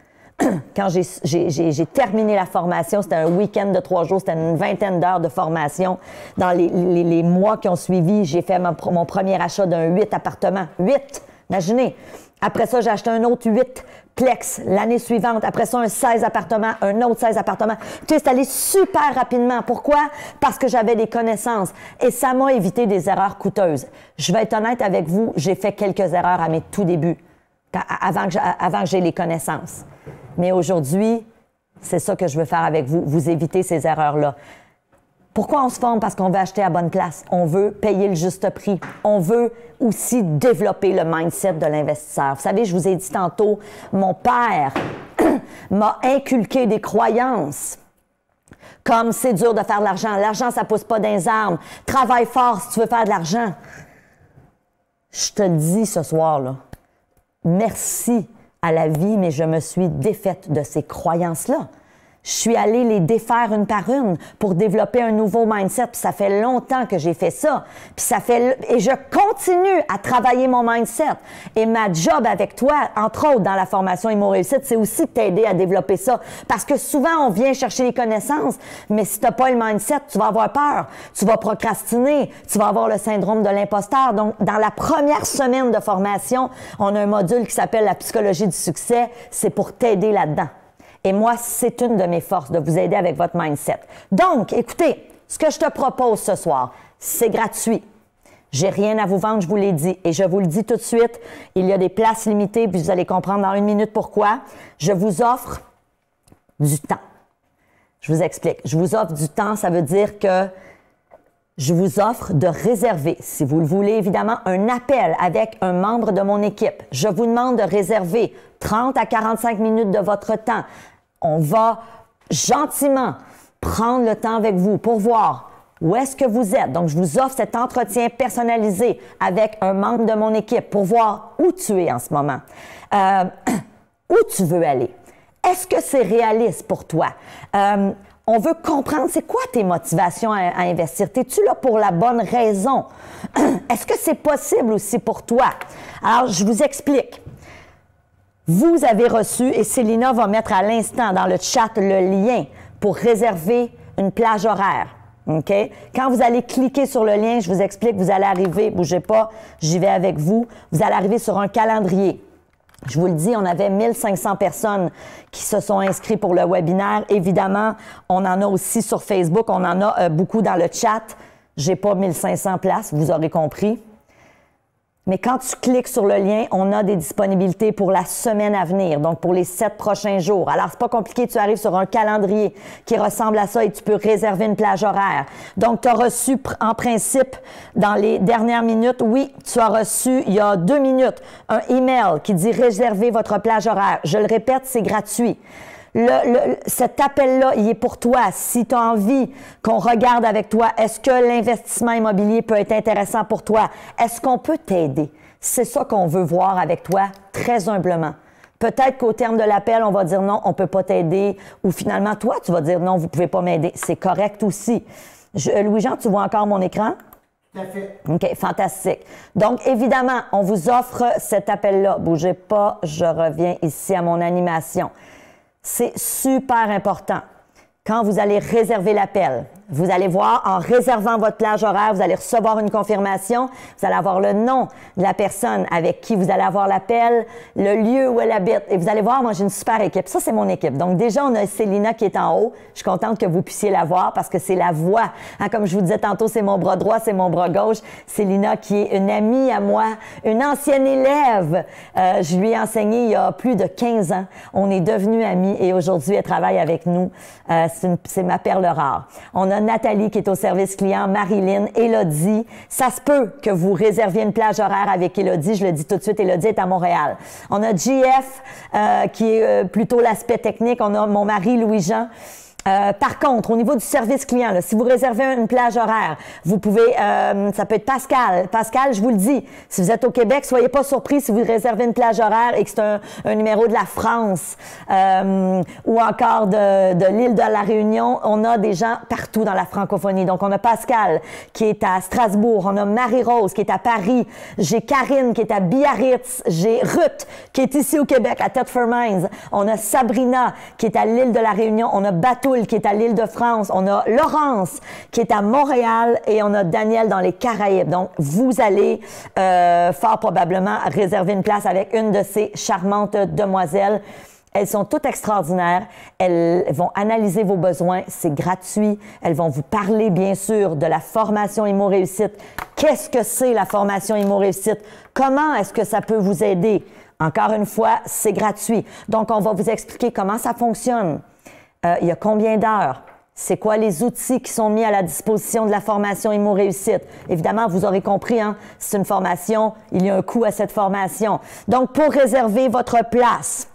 Quand j'ai terminé la formation, c'était un week-end de 3 jours, c'était une vingtaine d'heures de formation. Dans les mois qui ont suivi, j'ai fait mon premier achat d'un 8 appartements. 8! Imaginez! Après ça, j'ai acheté un autre 8 plex l'année suivante. Après ça, un 16 appartements, un autre 16 appartements. Tu sais, c'est allé super rapidement. Pourquoi? Parce que j'avais des connaissances. Et ça m'a évité des erreurs coûteuses. Je vais être honnête avec vous, j'ai fait quelques erreurs à mes tout débuts, avant que j'ai les connaissances. Mais aujourd'hui, c'est ça que je veux faire avec vous, vous éviter ces erreurs-là. Pourquoi on se forme? Parce qu'on veut acheter à bonne place. On veut payer le juste prix. On veut aussi développer le mindset de l'investisseur. Vous savez, je vous ai dit tantôt, mon père m'a inculqué des croyances comme c'est dur de faire de l'argent. L'argent, ça pousse pas dans les arbres. Travaille fort si tu veux faire de l'argent. Je te le dis ce soir-là. Merci à la vie, mais je me suis défaite de ces croyances-là. Je suis allée les défaire une par une pour développer un nouveau mindset. Puis ça fait longtemps que j'ai fait ça. Et je continue à travailler mon mindset. Et ma job avec toi, entre autres dans la formation Immo Réussite, c'est aussi de t'aider à développer ça. Parce que souvent, on vient chercher les connaissances, mais si tu n'as pas le mindset, tu vas avoir peur, tu vas procrastiner, tu vas avoir le syndrome de l'imposteur. Donc, dans la première semaine de formation, on a un module qui s'appelle la psychologie du succès. C'est pour t'aider là-dedans. Et moi, c'est une de mes forces de vous aider avec votre mindset. Donc, écoutez, ce que je te propose ce soir, c'est gratuit. J'ai rien à vous vendre, je vous l'ai dit. Et je vous le dis tout de suite, il y a des places limitées, puis vous allez comprendre dans 1 minute pourquoi. Je vous offre du temps. Je vous explique. Je vous offre du temps, ça veut dire que je vous offre de réserver, si vous le voulez évidemment, un appel avec un membre de mon équipe. Je vous demande de réserver 30 à 45 minutes de votre temps. On va gentiment prendre le temps avec vous pour voir où est-ce que vous êtes. Donc, je vous offre cet entretien personnalisé avec un membre de mon équipe pour voir où tu es en ce moment, où tu veux aller. Est-ce que c'est réaliste pour toi? On veut comprendre, c'est quoi tes motivations à investir? Es-tu là pour la bonne raison? Est-ce que c'est possible aussi pour toi? Alors, je vous explique. Vous avez reçu, et Célina va mettre à l'instant dans le chat le lien pour réserver une plage horaire. OK? Quand vous allez cliquer sur le lien, je vous explique, vous allez arriver, bougez pas, j'y vais avec vous, vous allez arriver sur un calendrier. Je vous le dis, on avait 1500 personnes qui se sont inscrites pour le webinaire. Évidemment, on en a aussi sur Facebook, on en a beaucoup dans le chat. J'ai pas 1500 places, vous aurez compris. Mais quand tu cliques sur le lien, on a des disponibilités pour la semaine à venir, donc pour les 7 prochains jours. Alors, c'est pas compliqué, tu arrives sur un calendrier qui ressemble à ça et tu peux réserver une plage horaire. Donc, tu as reçu en principe, dans les dernières minutes, oui, tu as reçu, il y a 2 minutes, un email qui dit « Réservez votre plage horaire ». Je le répète, c'est gratuit. Cet appel-là, il est pour toi. Si tu as envie qu'on regarde avec toi, est-ce que l'investissement immobilier peut être intéressant pour toi? Est-ce qu'on peut t'aider? C'est ça qu'on veut voir avec toi, très humblement. Peut-être qu'au terme de l'appel, on va dire non, on ne peut pas t'aider. Ou finalement, toi, tu vas dire non, vous ne pouvez pas m'aider. C'est correct aussi. Louis-Jean, tu vois encore mon écran? Tout à fait. OK, fantastique. Donc, évidemment, on vous offre cet appel-là. Bougez pas, je reviens ici à mon animation. C'est super important. Quand vous allez réserver l'appel, vous allez voir, en réservant votre plage horaire, vous allez recevoir une confirmation, vous allez avoir le nom de la personne avec qui vous allez avoir l'appel, le lieu où elle habite. Et vous allez voir, moi, j'ai une super équipe. Ça, c'est mon équipe. Donc, déjà, on a Célina qui est en haut. Je suis contente que vous puissiez la voir parce que c'est la voix. Hein, comme je vous disais tantôt, c'est mon bras droit, c'est mon bras gauche. Célina qui est une amie à moi, une ancienne élève. Je lui ai enseigné il y a plus de 15 ans. On est devenus amis et aujourd'hui, elle travaille avec nous. C'est ma perle rare. On a Nathalie qui est au service client, Marilyn, Élodie. Ça se peut que vous réserviez une plage horaire avec Élodie. Je le dis tout de suite, Élodie est à Montréal. On a JF qui est plutôt l'aspect technique. On a mon mari Louis-Jean. Par contre, au niveau du service client, là, si vous réservez une plage horaire, vous pouvez, ça peut être Pascal. Pascal, je vous le dis, si vous êtes au Québec, soyez pas surpris si vous réservez une plage horaire et que c'est un numéro de la France ou encore de l'île de la Réunion. On a des gens partout dans la francophonie. Donc, on a Pascal qui est à Strasbourg. On a Marie-Rose qui est à Paris. J'ai Karine qui est à Biarritz. J'ai Ruth qui est ici au Québec, à Thetford Mines. On a Sabrina qui est à l'île de la Réunion. On a Bateau qui est à l'île de France, on a Laurence qui est à Montréal et on a Daniel dans les Caraïbes. Donc, vous allez fort probablement réserver une place avec une de ces charmantes demoiselles. Elles sont toutes extraordinaires. Elles vont analyser vos besoins. C'est gratuit. Elles vont vous parler, bien sûr, de la formation Immo Réussite. Qu'est-ce que c'est la formation Immo Réussite? Comment est-ce que ça peut vous aider? Encore une fois, c'est gratuit. Donc, on va vous expliquer comment ça fonctionne. Il y a combien d'heures? C'est quoi les outils qui sont mis à la disposition de la formation Immo Réussite? Évidemment, vous aurez compris, hein, c'est une formation, il y a un coût à cette formation. Donc, pour réserver votre place,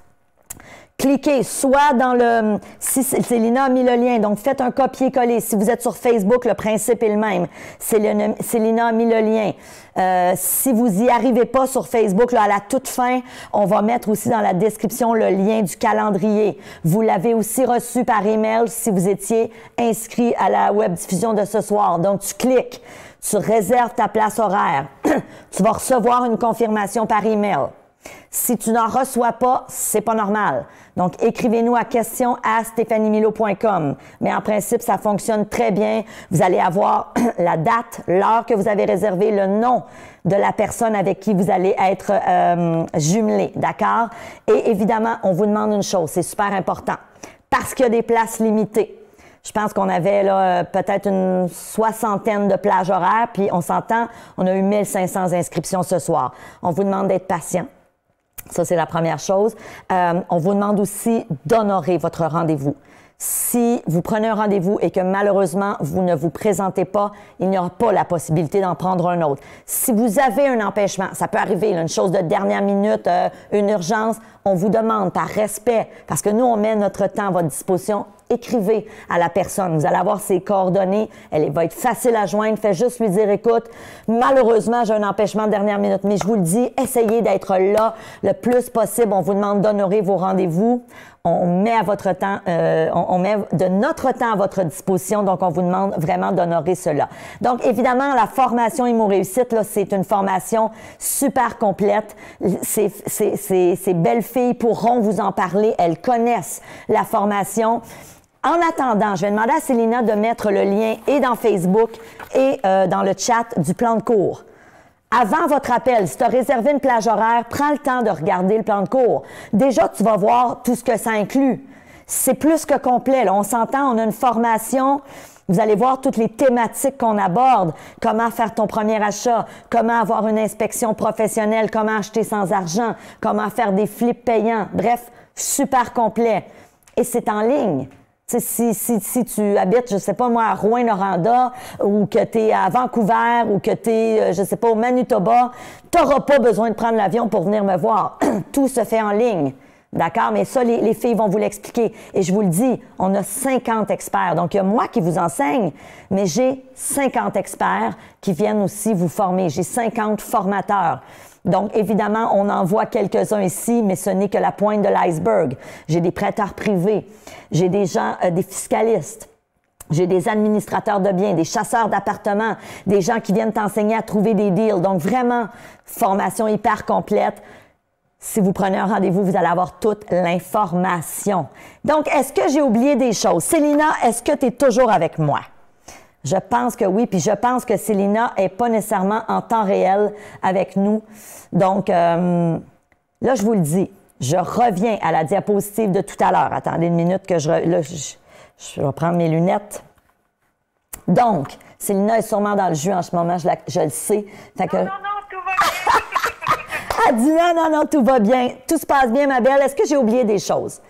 cliquez soit dans le... Si Célina a mis le lien, donc faites un copier-coller. Si vous êtes sur Facebook, le principe est le même. Célina a mis le lien. Si vous n'y arrivez pas sur Facebook, là, à la toute fin, on va mettre aussi dans la description le lien du calendrier. Vous l'avez aussi reçu par email si vous étiez inscrit à la web diffusion de ce soir. Donc, tu cliques, tu réserves ta place horaire. Tu vas recevoir une confirmation par email. Si tu n'en reçois pas, c'est pas normal. Donc, écrivez-nous à question@stephaniemilo.com. Mais en principe, ça fonctionne très bien. Vous allez avoir la date, l'heure que vous avez réservée, le nom de la personne avec qui vous allez être jumelé, d'accord? Et évidemment, on vous demande une chose, c'est super important, parce qu'il y a des places limitées. Je pense qu'on avait là peut-être une 60aine de plages horaires, puis on s'entend, on a eu 1500 inscriptions ce soir. On vous demande d'être patient. Ça, c'est la première chose. On vous demande aussi d'honorer votre rendez-vous. Si vous prenez un rendez-vous et que malheureusement, vous ne vous présentez pas, il n'y aura pas la possibilité d'en prendre un autre. Si vous avez un empêchement, ça peut arriver, là, une chose de dernière minute, une urgence, on vous demande par respect, parce que nous, on met notre temps à votre disposition, écrivez à la personne. Vous allez avoir ses coordonnées. Elle va être facile à joindre. Faites juste lui dire, écoute, malheureusement, j'ai un empêchement de dernière minute, mais je vous le dis, essayez d'être là le plus possible. On vous demande d'honorer vos rendez-vous. On met à votre temps, on met de notre temps à votre disposition, donc on vous demande vraiment d'honorer cela. Donc, évidemment, la formation Immo Réussite, là, c'est une formation super complète. Ces belles filles pourront vous en parler. Elles connaissent la formation. En attendant, je vais demander à Célina de mettre le lien et dans Facebook et dans le chat du plan de cours. Avant votre appel, si tu as réservé une plage horaire, prends le temps de regarder le plan de cours. Déjà, tu vas voir tout ce que ça inclut. C'est plus que complet. Là. On s'entend, on a une formation. Vous allez voir toutes les thématiques qu'on aborde. Comment faire ton premier achat, comment avoir une inspection professionnelle, comment acheter sans argent, comment faire des flips payants. Bref, super complet. Et c'est en ligne. Si tu habites, je sais pas moi, à Rouyn-Noranda ou que tu es à Vancouver ou que tu es, je sais pas, au Manitoba, tu n'auras pas besoin de prendre l'avion pour venir me voir. Tout se fait en ligne. D'accord? Mais ça, les filles vont vous l'expliquer. Et je vous le dis, on a 50 experts. Donc, il y a moi qui vous enseigne, mais j'ai 50 experts qui viennent aussi vous former. J'ai 50 formateurs. Donc, évidemment, on en voit quelques-uns ici, mais ce n'est que la pointe de l'iceberg. J'ai des prêteurs privés, j'ai des gens, des fiscalistes. J'ai des administrateurs de biens, des chasseurs d'appartements, des gens qui viennent t'enseigner à trouver des deals. Donc, vraiment, formation hyper complète. Si vous prenez un rendez-vous, vous allez avoir toute l'information. Donc, est-ce que j'ai oublié des choses? Célina, est-ce que tu es toujours avec moi? Je pense que oui, puis je pense que Célina n'est pas nécessairement en temps réel avec nous. Donc, là, je vous le dis, je reviens à la diapositive de tout à l'heure. Attendez une minute que je vais prendre mes lunettes. Donc, Célina est sûrement dans le jus en ce moment, je le sais. Fait que... Non, tout va bien. Elle dit non, tout va bien. Tout se passe bien, ma belle. Est-ce que j'ai oublié des choses?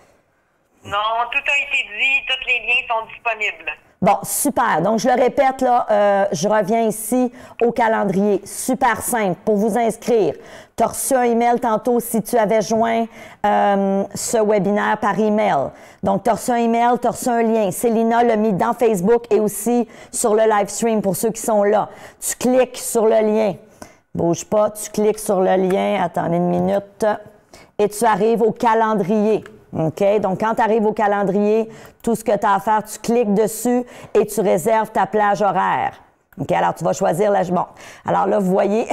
Non, tout a été dit, tous les liens sont disponibles. Bon, super. Donc, je le répète, là, je reviens ici au calendrier. Super simple pour vous inscrire. Tu as reçu un email tantôt si tu avais joint ce webinaire par email. Donc, tu as reçu un email, tu as reçu un lien. Célina l'a mis dans Facebook et aussi sur le live stream pour ceux qui sont là. Tu cliques sur le lien. Bouge pas, tu cliques sur le lien. Attendez une minute. Et tu arrives au calendrier. OK? Donc, quand tu arrives au calendrier, tout ce que tu as à faire, tu cliques dessus et tu réserves ta plage horaire. OK? Alors, tu vas choisir la... Bon. Alors là, vous voyez,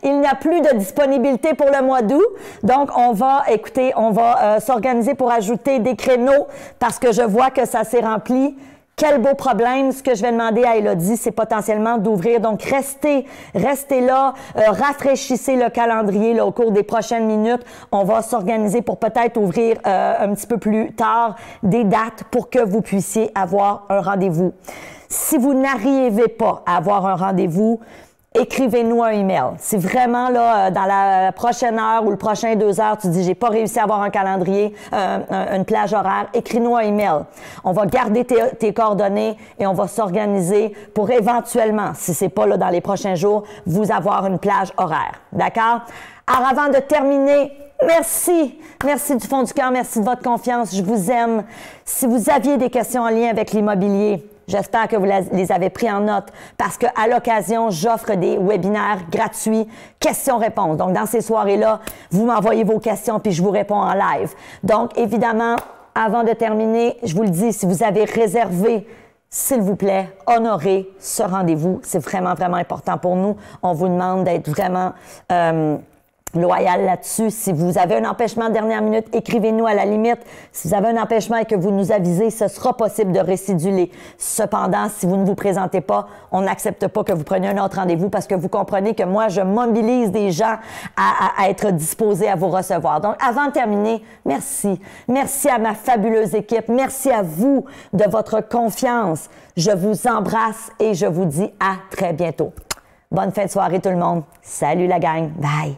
il n'y a plus de disponibilité pour le mois d'août. Donc, on va s'organiser pour ajouter des créneaux parce que je vois que ça s'est rempli. Quel beau problème. Ce que je vais demander à Élodie, c'est potentiellement d'ouvrir. Donc, restez là, rafraîchissez le calendrier là, au cours des prochaines minutes. On va s'organiser pour peut-être ouvrir un petit peu plus tard des dates pour que vous puissiez avoir un rendez-vous. Si vous n'arrivez pas à avoir un rendez-vous, écrivez-nous un email. Si vraiment, là, dans la prochaine heure ou le prochain 2 heures, tu dis « j'ai pas réussi à avoir un calendrier, une plage horaire », écris-nous un email. On va garder tes coordonnées et on va s'organiser pour éventuellement, si c'est pas là dans les prochains jours, vous avoir une plage horaire. D'accord? Alors, avant de terminer, merci. Merci du fond du cœur. Merci de votre confiance. Je vous aime. Si vous aviez des questions en lien avec l'immobilier, j'espère que vous les avez pris en note parce qu'à l'occasion, j'offre des webinaires gratuits, questions-réponses. Donc, dans ces soirées-là, vous m'envoyez vos questions puis je vous réponds en live. Donc, évidemment, avant de terminer, je vous le dis, si vous avez réservé, s'il vous plaît, honorez ce rendez-vous. C'est vraiment, vraiment important pour nous. On vous demande d'être vraiment... loyal là-dessus. Si vous avez un empêchement de dernière minute, écrivez-nous à la limite. Si vous avez un empêchement et que vous nous avisez, ce sera possible de réciduler. Cependant, si vous ne vous présentez pas, on n'accepte pas que vous preniez un autre rendez-vous parce que vous comprenez que moi, je mobilise des gens à être disposés à vous recevoir. Donc, avant de terminer, merci. Merci à ma fabuleuse équipe. Merci à vous de votre confiance. Je vous embrasse et je vous dis à très bientôt. Bonne fin de soirée tout le monde. Salut la gang. Bye.